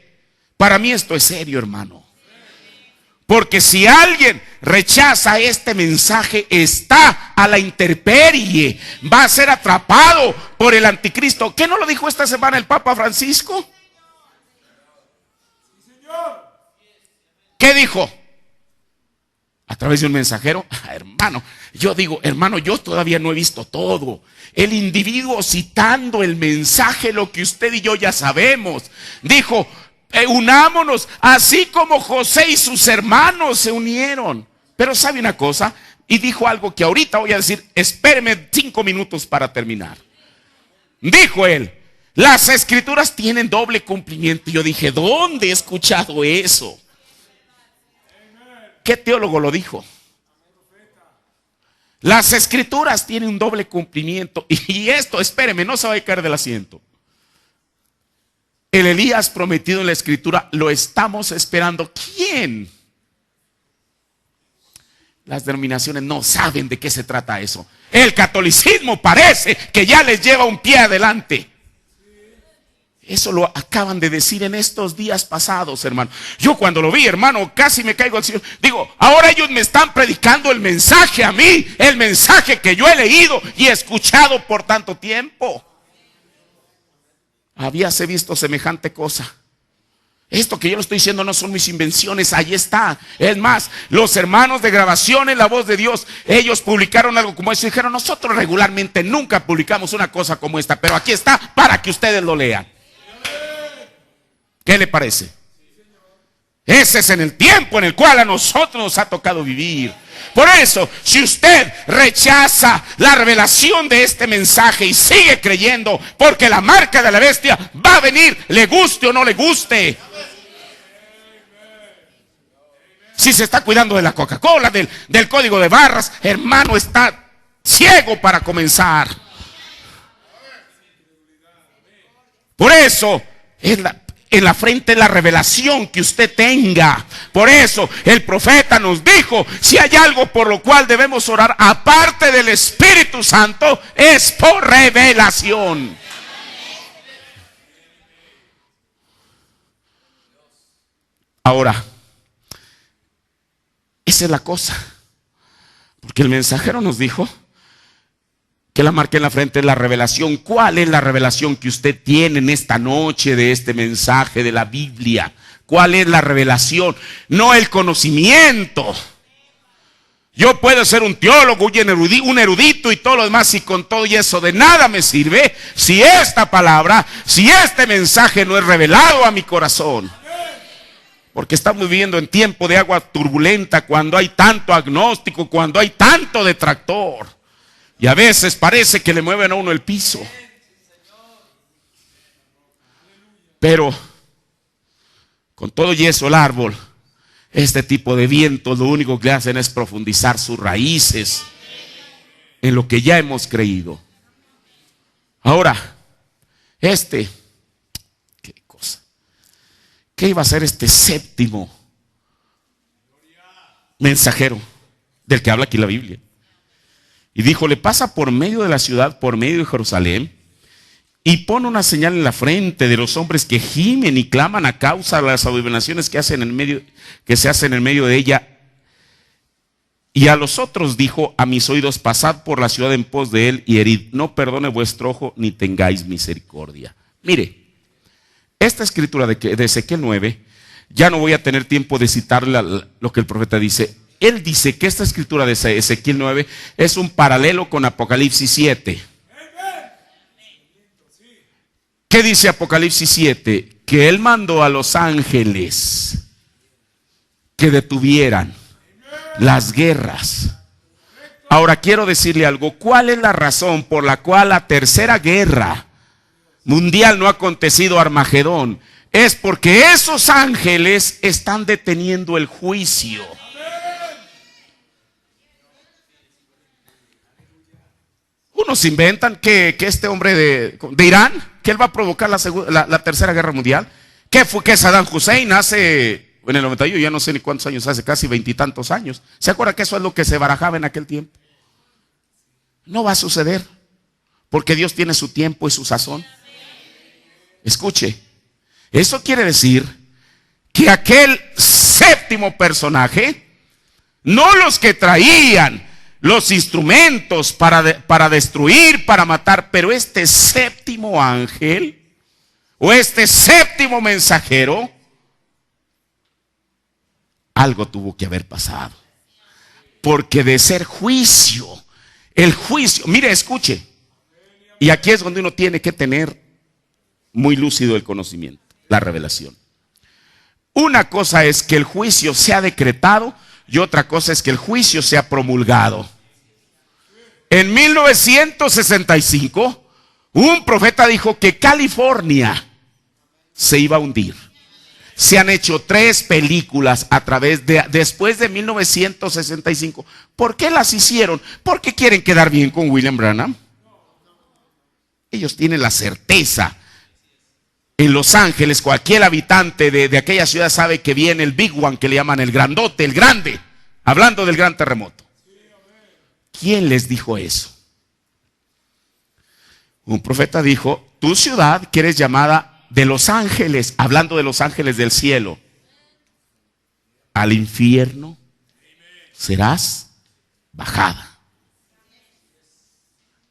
S1: para mí esto es serio, hermano. Porque si alguien rechaza este mensaje, está a la intemperie, va a ser atrapado por el anticristo. ¿Qué no lo dijo esta semana el Papa Francisco? ¿Qué dijo? A través de un mensajero. Hermano, yo digo, hermano, yo todavía no he visto todo. El individuo citando el mensaje, lo que usted y yo ya sabemos, dijo, unámonos, así como José y sus hermanos se unieron. Pero sabe una cosa, y dijo algo que ahorita voy a decir, espéreme 5 minutos para terminar. Dijo él, las escrituras tienen doble cumplimiento. Y yo dije, ¿dónde he escuchado eso? ¿Qué teólogo lo dijo? Las escrituras tienen un doble cumplimiento. Y esto, espéreme, no se va a caer del asiento. El Elías prometido en la escritura lo estamos esperando. ¿Quién? Las denominaciones no saben de qué se trata eso. El catolicismo parece que ya les lleva un pie adelante. Eso lo acaban de decir en estos días pasados, hermano. Yo cuando lo vi, hermano, casi me caigo al cielo. Digo, ahora ellos me están predicando el mensaje a mí, el mensaje que yo he leído y escuchado por tanto tiempo. Habíase visto semejante cosa. Esto que yo le estoy diciendo no son mis invenciones, ahí está. Es más, los hermanos de Grabación en la Voz de Dios, ellos publicaron algo como eso y dijeron, nosotros regularmente nunca publicamos una cosa como esta, pero aquí está para que ustedes lo lean. ¿Qué le parece? Ese es en el tiempo en el cual a nosotros nos ha tocado vivir. Por eso, si usted rechaza la revelación de este mensaje y sigue creyendo, porque la marca de la bestia va a venir, le guste o no le guste. Si se está cuidando de la Coca-Cola, del código de barras, hermano, está ciego para comenzar. Por eso, en la frente la revelación que usted tenga. Por eso el profeta nos dijo, si hay algo por lo cual debemos orar aparte del Espíritu Santo, es por revelación. Ahora, esa es la cosa, porque el mensajero nos dijo que la marca en la frente es la revelación. ¿Cuál es la revelación que usted tiene en esta noche de este mensaje de la Biblia? ¿Cuál es la revelación? No el conocimiento. Yo puedo ser un teólogo, un erudito y todo lo demás, y con todo y eso de nada me sirve si esta palabra, si este mensaje no es revelado a mi corazón. Porque estamos viviendo en tiempo de agua turbulenta, cuando hay tanto agnóstico, cuando hay tanto detractor. Y a veces parece que le mueven a uno el piso. Pero con todo y eso el árbol, este tipo de vientos lo único que hacen es profundizar sus raíces en lo que ya hemos creído. Ahora, ¿qué cosa? ¿Qué iba a ser este séptimo mensajero del que habla aquí la Biblia? Y dijo, le pasa por medio de la ciudad, por medio de Jerusalén, y pone una señal en la frente de los hombres que gimen y claman a causa de las abominaciones que se hacen en medio de ella. Y a los otros dijo, a mis oídos, pasad por la ciudad en pos de él y herid, no perdone vuestro ojo ni tengáis misericordia. Mire, esta escritura de Ezequiel 9, ya no voy a tener tiempo de citarle lo que el profeta dice. Él dice que esta escritura de Ezequiel 9 es un paralelo con Apocalipsis 7. ¿Qué dice Apocalipsis 7? Que él mandó a los ángeles que detuvieran las guerras. Ahora quiero decirle algo. ¿Cuál es la razón por la cual la tercera guerra mundial no ha acontecido, Armagedón? Es porque esos ángeles están deteniendo el juicio. Unos inventan que este hombre de Irán, que él va a provocar la tercera guerra mundial, que fue que Saddam Hussein hace, en el 91, ya no sé ni cuántos años, hace casi 20 y tantos años. ¿Se acuerda que eso es lo que se barajaba en aquel tiempo? No va a suceder, porque Dios tiene su tiempo y su sazón. Escuche, eso quiere decir que aquel séptimo personaje, no los que traían los instrumentos para destruir, para matar, pero este séptimo ángel o este séptimo mensajero, algo tuvo que haber pasado, porque de ser juicio, el juicio, mire, escuche, y aquí es donde uno tiene que tener muy lúcido el conocimiento, la revelación. Una cosa es que el juicio sea decretado y otra cosa es que el juicio sea promulgado. En 1965, un profeta dijo que California se iba a hundir. Se han hecho 3 películas después de 1965. ¿Por qué las hicieron? ¿Porque quieren quedar bien con William Branham? Ellos tienen la certeza. En Los Ángeles, cualquier habitante de aquella ciudad sabe que viene el Big One, que le llaman el grandote, el grande, hablando del gran terremoto. ¿Quién les dijo eso? Un profeta dijo: tu ciudad que eres llamada de los ángeles, hablando de los ángeles del cielo, al infierno serás bajada.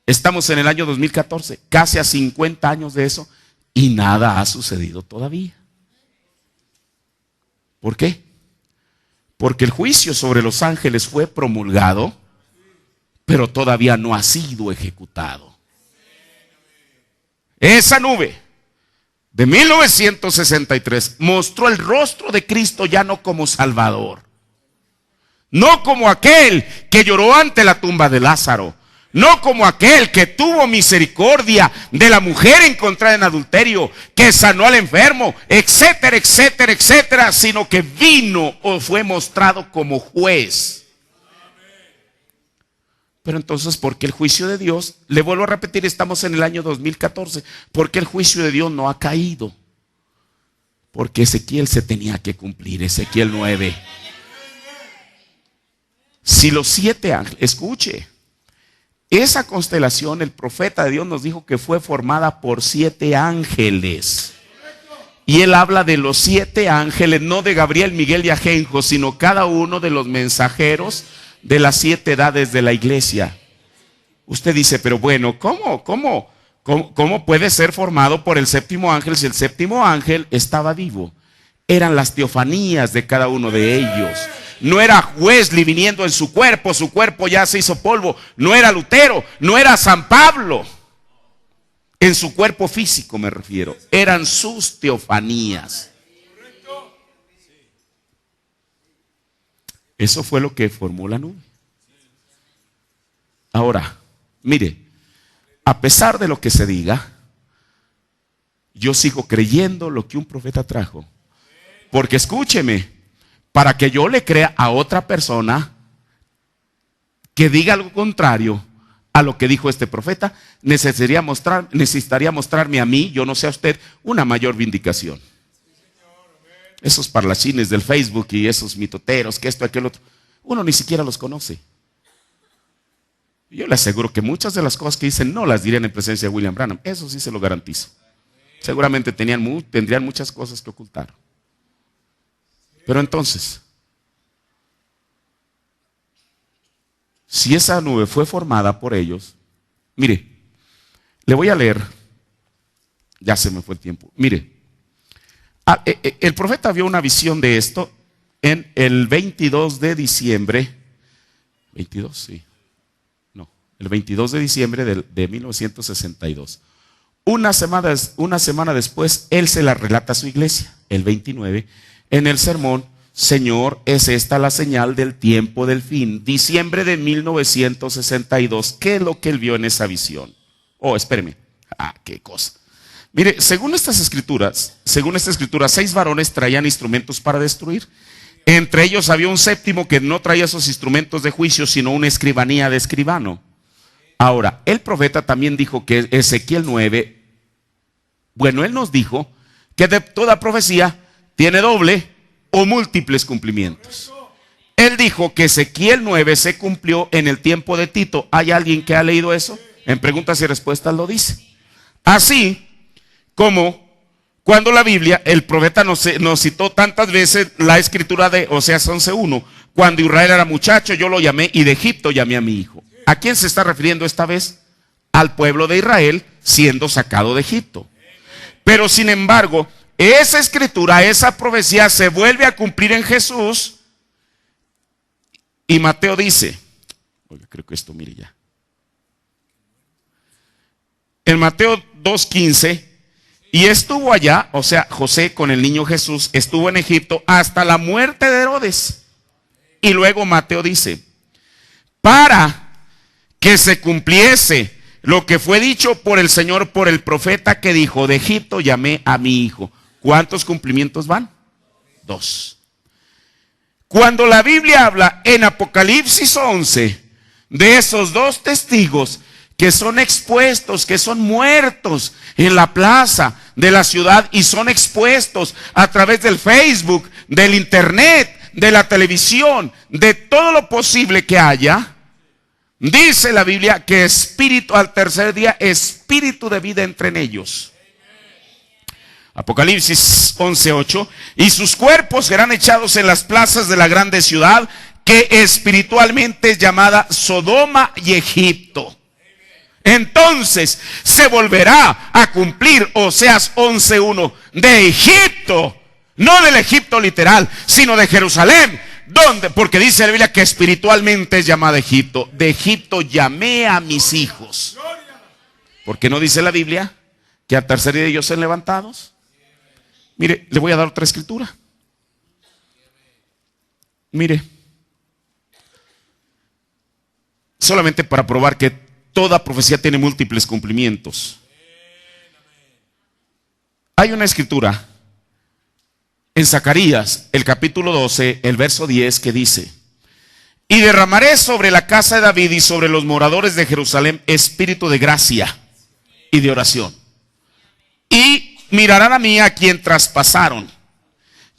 S1: Estamos en el año 2014, casi a 50 años de eso, y nada ha sucedido todavía. ¿Por qué? Porque el juicio sobre los ángeles fue promulgado, pero todavía no ha sido ejecutado. Esa nube de 1963 mostró el rostro de Cristo ya no como Salvador, no como aquel que lloró ante la tumba de Lázaro, no como aquel que tuvo misericordia de la mujer encontrada en adulterio, que sanó al enfermo, etcétera, etcétera, etcétera, sino que vino o fue mostrado como juez. Pero entonces, ¿por qué el juicio de Dios? Le vuelvo a repetir, estamos en el año 2014. ¿Por qué el juicio de Dios no ha caído? Porque Ezequiel se tenía que cumplir, Ezequiel 9. Si los 7 ángeles, escuche, esa constelación, el profeta de Dios nos dijo que fue formada por 7 ángeles. Y él habla de los 7 ángeles, no de Gabriel, Miguel y Ajenjo, sino cada uno de los mensajeros de las 7 edades de la iglesia. Usted dice, pero bueno, ¿cómo puede ser formado por el séptimo ángel si el séptimo ángel estaba vivo? Eran las teofanías de cada uno de ellos. No era Wesley viniendo en su cuerpo ya se hizo polvo. No era Lutero, no era San Pablo. En su cuerpo físico me refiero. Eran sus teofanías. Eso fue lo que formó la nube. Ahora, mire, a pesar de lo que se diga, yo sigo creyendo lo que un profeta trajo. Porque escúcheme, para que yo le crea a otra persona que diga algo contrario a lo que dijo este profeta, necesitaría mostrarme a mí, yo no sé a usted, una mayor vindicación. Esos parlachines del Facebook y esos mitoteros, que esto, aquel otro, uno ni siquiera los conoce. Yo le aseguro que muchas de las cosas que dicen no las dirían en presencia de William Branham. Eso sí se lo garantizo. Seguramente tendrían muchas cosas que ocultar. Pero entonces, si esa nube fue formada por ellos, mire, le voy a leer, ya se me fue el tiempo, mire, El profeta vio una visión de esto en el 22 de diciembre. 22, sí. No, el 22 de diciembre de 1962. Una semana después, él se la relata a su iglesia, el 29, en el sermón, Señor, es esta la señal del tiempo del fin. Diciembre de 1962. ¿Qué es lo que él vio en esa visión? Oh, espéreme. Qué cosa. Mire, según esta escritura, 6 varones traían instrumentos para destruir. Entre ellos había un séptimo que no traía esos instrumentos de juicio, sino una escribanía de escribano. Ahora, el profeta también dijo que Ezequiel 9, bueno, él nos dijo que de toda profecía tiene doble o múltiples cumplimientos. Él dijo que Ezequiel 9 se cumplió en el tiempo de Tito. ¿Hay alguien que ha leído eso? En preguntas y respuestas lo dice. Así como cuando la Biblia, el profeta nos citó tantas veces la escritura de Oseas 11:1. Cuando Israel era muchacho, yo lo llamé, y de Egipto llamé a mi hijo. ¿A quién se está refiriendo esta vez? Al pueblo de Israel siendo sacado de Egipto. Pero sin embargo, esa escritura, esa profecía se vuelve a cumplir en Jesús. Y Mateo dice, oiga, creo que esto, mire ya. En Mateo 2:15, y estuvo allá, o sea, José con el niño Jesús, estuvo en Egipto hasta la muerte de Herodes. Y luego Mateo dice, para que se cumpliese lo que fue dicho por el Señor, por el profeta que dijo, de Egipto llamé a mi hijo. ¿Cuántos cumplimientos van? 2. Cuando la Biblia habla en Apocalipsis 11 de esos 2 testigos que son expuestos, que son muertos en la plaza de la ciudad y son expuestos a través del Facebook, del internet, de la televisión, de todo lo posible que haya, dice la Biblia que espíritu al tercer día, espíritu de vida entra en ellos. Apocalipsis 11:8, y sus cuerpos serán echados en las plazas de la grande ciudad, que espiritualmente es llamada Sodoma y Egipto. Entonces se volverá a cumplir Oseas 11:1 de Egipto, no del Egipto literal, sino de Jerusalén. ¿Dónde? Porque dice la Biblia que espiritualmente es llamada Egipto. De Egipto llamé a mis hijos. ¿Por qué no dice la Biblia que al tercer día ellos sean levantados? Mire, le voy a dar otra escritura. Mire, solamente para probar que toda profecía tiene múltiples cumplimientos. Hay una escritura en Zacarías, el capítulo 12, el verso 10, que dice, y derramaré sobre la casa de David y sobre los moradores de Jerusalén espíritu de gracia y de oración. Y mirarán a mí a quien traspasaron,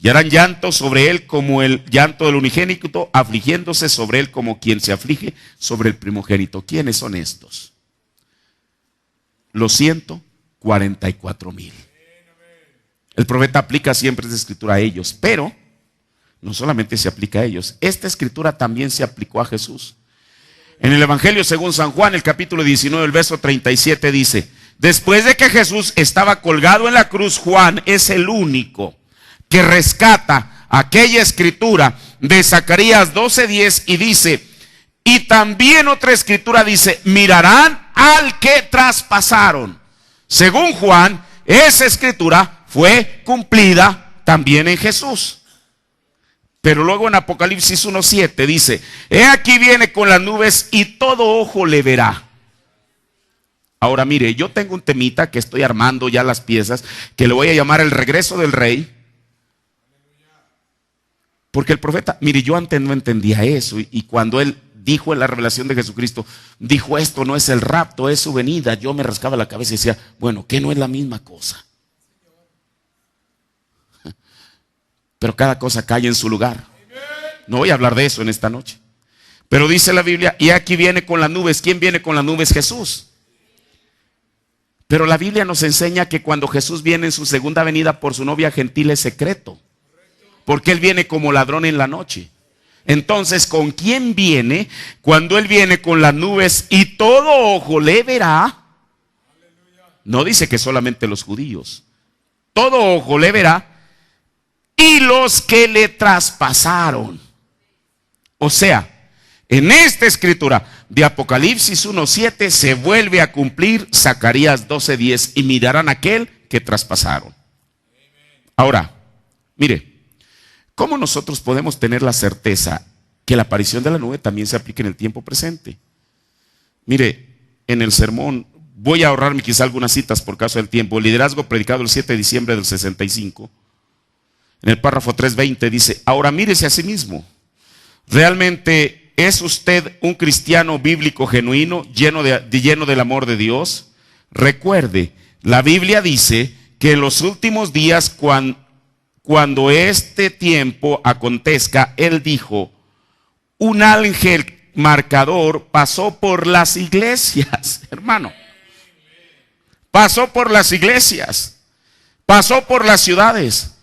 S1: y harán llanto sobre él como el llanto del unigénito, afligiéndose sobre él como quien se aflige sobre el primogénito. ¿Quiénes son estos? Los 144,000. El profeta aplica siempre esta escritura a ellos, pero no solamente se aplica a ellos, esta escritura también se aplicó a Jesús. En el Evangelio según San Juan, el capítulo 19, el verso 37 dice, después de que Jesús estaba colgado en la cruz, Juan es el único que rescata aquella escritura de Zacarías 12:10 y dice, y también otra escritura dice, mirarán al que traspasaron. Según Juan, esa escritura fue cumplida también en Jesús. Pero luego en Apocalipsis 1:7 dice, he aquí viene con las nubes y todo ojo le verá. Ahora mire, yo tengo un temita que estoy armando ya las piezas, que le voy a llamar el regreso del rey. Porque el profeta, mire, yo antes no entendía eso, y cuando él dijo en la revelación de Jesucristo, dijo esto no es el rapto, es su venida, yo me rascaba la cabeza y decía, bueno, ¿qué no es la misma cosa? Pero cada cosa cae en su lugar. No voy a hablar de eso en esta noche. Pero dice la Biblia, y aquí viene con las nubes. ¿Quién viene con las nubes? Jesús. Pero la Biblia nos enseña que cuando Jesús viene en su segunda venida por su novia gentil es secreto. Porque Él viene como ladrón en la noche. Entonces, ¿con quién viene? Cuando Él viene con las nubes y todo ojo le verá. No dice que solamente los judíos. Todo ojo le verá. y los que le traspasaron. O sea, en esta escritura de Apocalipsis 1:7 se vuelve a cumplir Zacarías 12:10, y mirarán a aquel que traspasaron. Ahora, mire, ¿cómo nosotros podemos tener la certeza que la aparición de la nube también se aplica en el tiempo presente? Mire, en el sermón, voy a ahorrarme quizá algunas citas por causa del tiempo. El liderazgo predicado el 7 de diciembre del 65, en el párrafo 3:20 dice: ahora mírese a sí mismo. ¿Realmente es usted un cristiano bíblico genuino, lleno del amor de Dios? Recuerde, la Biblia dice que en los últimos días, cuando este tiempo acontezca, Él dijo: un ángel marcador pasó por las iglesias, hermano. Pasó por las iglesias, pasó por las ciudades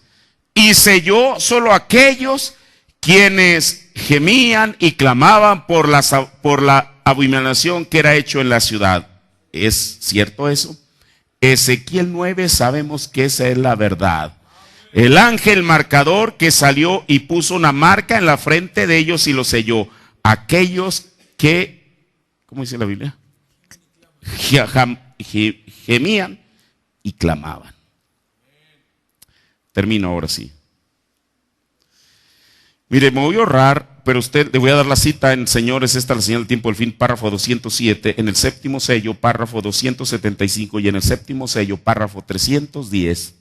S1: y selló solo aquellos quienes gemían y clamaban por la abominación que era hecho en la ciudad. ¿Es cierto eso? Ezequiel 9 sabemos que esa es la verdad. El ángel marcador que salió y puso una marca en la frente de ellos y lo selló. Aquellos que, ¿cómo dice la Biblia? Gemían y clamaban. Termino ahora sí. Mire, me voy a ahorrar, pero le voy a dar la cita en Señores, esta es la señal del tiempo del fin, párrafo 207, en el séptimo sello, párrafo 275, y en el séptimo sello, párrafo 310.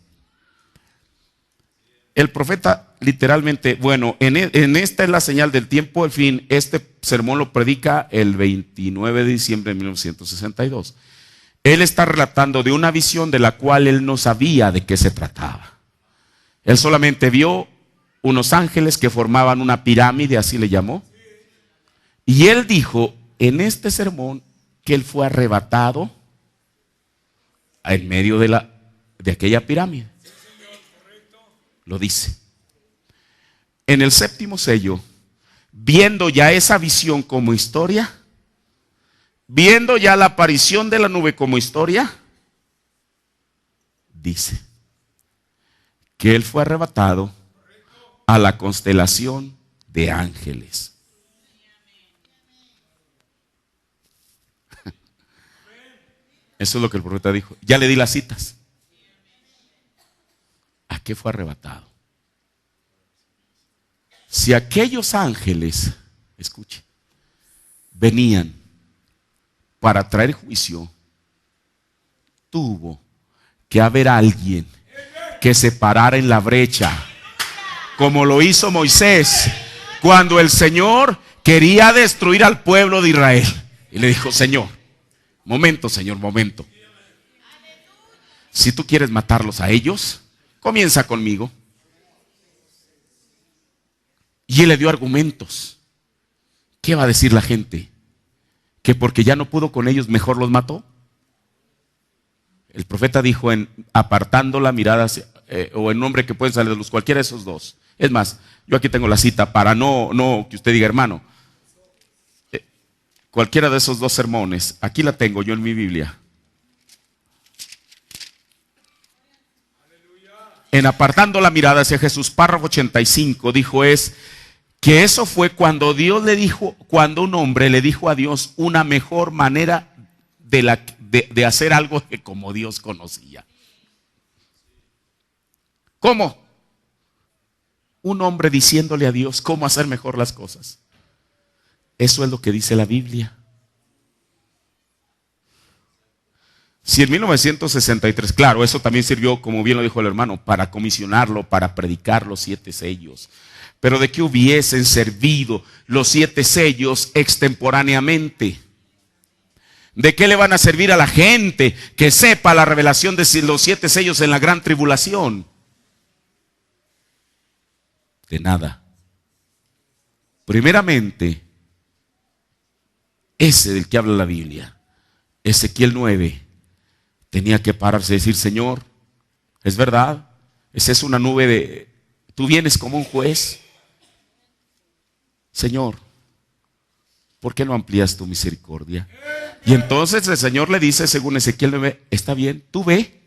S1: El profeta literalmente, bueno, en esta es la señal del tiempo del fin. Este sermón lo predica el 29 de diciembre de 1962. Él está relatando de una visión de la cual él no sabía de qué se trataba. Él solamente vio unos ángeles que formaban una pirámide, así le llamó. Y él dijo en este sermón que él fue arrebatado en medio de aquella pirámide. Lo dice. En el séptimo sello, viendo ya esa visión como historia, viendo ya la aparición de la nube como historia, dice que él fue arrebatado a la constelación de ángeles. Eso es lo que el profeta dijo. Ya le di las citas. ¿A qué fue arrebatado? Si aquellos ángeles, escuche, venían para traer juicio, tuvo que haber alguien que se parara en la brecha, como lo hizo Moisés cuando el Señor quería destruir al pueblo de Israel. Y le dijo: Señor, Señor, momento. Si tú quieres matarlos a ellos, comienza conmigo. Y él le dio argumentos. ¿Qué va a decir la gente? ¿Que porque ya no pudo con ellos, mejor los mató? El profeta dijo apartando la mirada o en nombre que pueden salir de los cualquiera de esos dos. Es más, yo aquí tengo la cita para no que usted diga, hermano, cualquiera de esos dos sermones, aquí la tengo yo en mi Biblia. En apartando la mirada hacia Jesús, párrafo 85, dijo que eso fue cuando cuando un hombre le dijo a Dios una mejor manera de hacer algo que como Dios conocía. ¿Cómo? Un hombre diciéndole a Dios cómo hacer mejor las cosas. Eso es lo que dice la Biblia. Si en 1963, claro, eso también sirvió, como bien lo dijo el hermano, para comisionarlo, para predicar los 7 sellos. Pero de qué hubiesen servido los 7 sellos extemporáneamente. ¿De qué le van a servir a la gente que sepa la revelación de los 7 sellos en la gran tribulación? De nada. Primeramente, ese del que habla la Biblia, Ezequiel 9, tenía que pararse y decir: Señor, es verdad, esa es una nube tú vienes como un juez. Señor, ¿por qué no amplías tu misericordia? Y entonces el Señor le dice, según Ezequiel 9, está bien, tú ve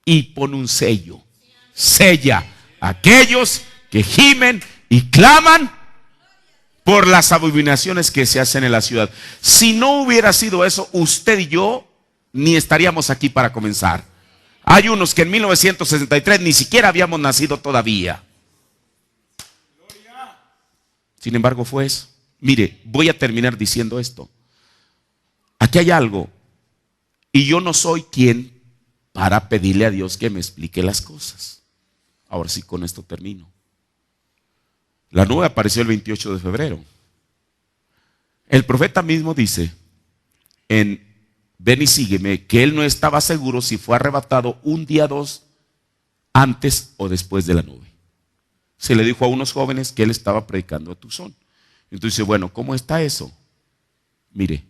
S1: y pon un sello, sella aquellos que gimen y claman por las abominaciones que se hacen en la ciudad. Si no hubiera sido eso, usted y yo ni estaríamos aquí para comenzar. Hay unos que en 1963 ni siquiera habíamos nacido todavía. Sin embargo fue eso. Mire, voy a terminar diciendo esto. Aquí hay algo, y yo no soy quien para pedirle a Dios que me explique las cosas. Ahora sí, con esto termino. La nube apareció el 28 de febrero. El profeta mismo dice en Ven y sígueme que él no estaba seguro si fue arrebatado un día, dos, antes o después de la nube. Se le dijo a unos jóvenes que él estaba predicando a Tuzón. Entonces dice, bueno, ¿cómo está eso? Mire,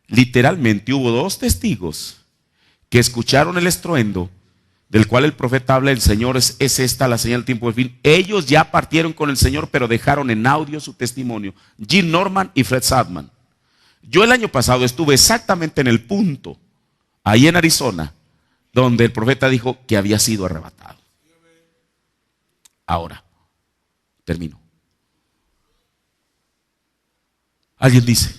S1: literalmente hubo dos testigos que escucharon el estruendo del cual el profeta habla. El Señor es esta la señal del tiempo del fin. Ellos ya partieron con el Señor, pero dejaron en audio su testimonio. Jim Norman y Fred Sadman. Yo el año pasado estuve exactamente en el punto, ahí en Arizona, donde el profeta dijo que había sido arrebatado. Ahora, termino. Alguien dice,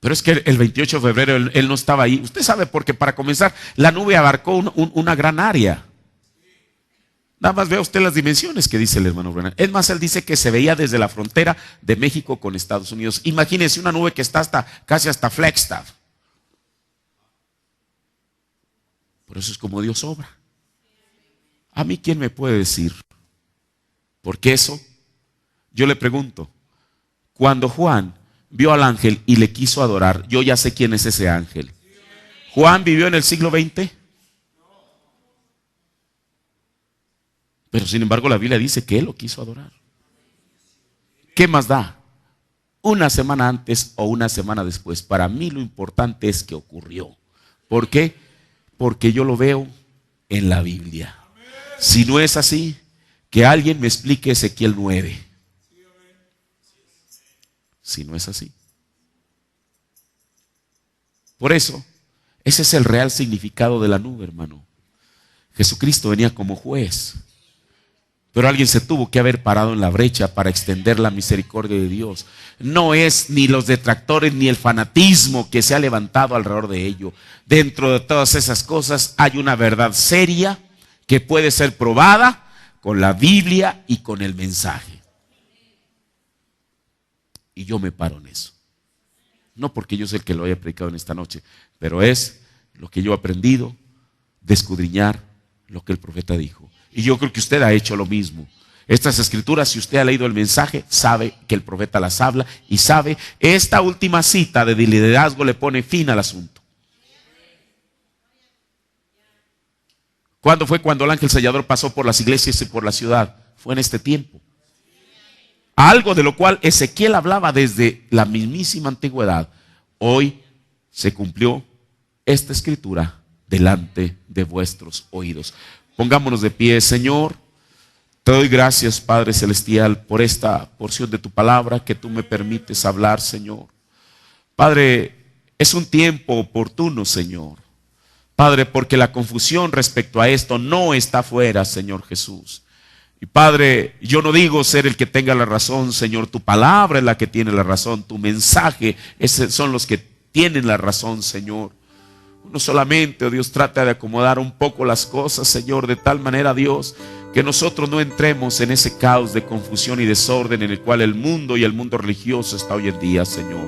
S1: pero es que el 28 de febrero él no estaba ahí. Usted sabe, porque para comenzar, la nube abarcó una gran área. Nada más vea usted las dimensiones que dice el hermano Brennan. Es más, él dice que se veía desde la frontera de México con Estados Unidos. Imagínense una nube que está casi hasta Flagstaff. Por eso es como Dios obra. A mí, ¿quién me puede decir? Porque eso, yo le pregunto, cuando Juan vio al ángel y le quiso adorar, yo ya sé quién es ese ángel. ¿Juan vivió en el siglo XX? Pero sin embargo la Biblia dice que él lo quiso adorar. ¿Qué más da? Una semana antes o una semana después. Para mí lo importante es que ocurrió. ¿Por qué? Porque yo lo veo en la Biblia. Si no es así, que alguien me explique Ezequiel 9. Si no es así. Por eso, ese es el real significado de la nube, hermano. Jesucristo venía como juez. Pero alguien se tuvo que haber parado en la brecha para extender la misericordia de Dios. No es ni los detractores ni el fanatismo que se ha levantado alrededor de ello. Dentro de todas esas cosas hay una verdad seria que puede ser probada con la Biblia y con el mensaje. Y yo me paro en eso. No porque yo sea el que lo haya predicado en esta noche, pero es lo que yo he aprendido de escudriñar lo que el profeta dijo. Y yo creo que usted ha hecho lo mismo. Estas escrituras, si usted ha leído el mensaje, sabe que el profeta las habla y sabe, esta última cita de liderazgo le pone fin al asunto. ¿Cuándo fue cuando el ángel sellador pasó por las iglesias y por la ciudad? Fue en este tiempo. Algo de lo cual Ezequiel hablaba desde la mismísima antigüedad. Hoy se cumplió esta escritura delante de vuestros oídos. Pongámonos de pie. Señor, te doy gracias, Padre Celestial, por esta porción de tu palabra que tú me permites hablar, Señor. Padre, es un tiempo oportuno, Señor. Padre, porque la confusión respecto a esto no está fuera, Señor Jesús. Y Padre, yo no digo ser el que tenga la razón, Señor. Tu palabra es la que tiene la razón. Tu mensaje son los que tienen la razón, Señor. No solamente, oh Dios, trata de acomodar un poco las cosas, Señor, de tal manera, Dios, que nosotros no entremos en ese caos de confusión y desorden en el cual el mundo y el mundo religioso está hoy en día, Señor.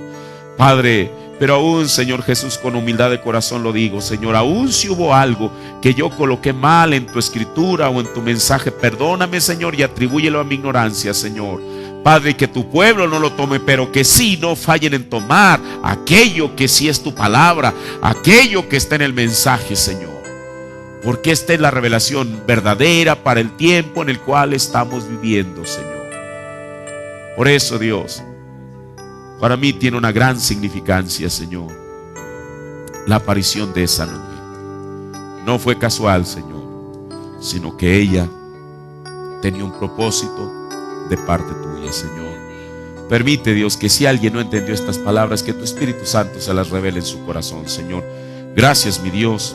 S1: Padre, pero aún, Señor Jesús, con humildad de corazón lo digo, Señor, aún si hubo algo que yo coloqué mal en tu escritura o en tu mensaje, perdóname, Señor, y atribúyelo a mi ignorancia, Señor. Padre, que tu pueblo no lo tome, pero que sí no fallen en tomar aquello que sí es tu palabra, aquello que está en el mensaje, Señor. Porque esta es la revelación verdadera para el tiempo en el cual estamos viviendo, Señor. Por eso, Dios, para mí tiene una gran significancia, Señor, la aparición de esa nube. No fue casual, Señor, sino que ella tenía un propósito de parte tuya, Señor. Permite, Dios, que si alguien no entendió estas palabras, que tu Espíritu Santo se las revele en su corazón, Señor. Gracias, mi Dios,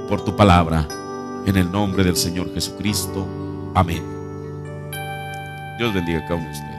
S1: por tu palabra. en el nombre del Señor Jesucristo. Amén. Dios bendiga a cada uno de ustedes.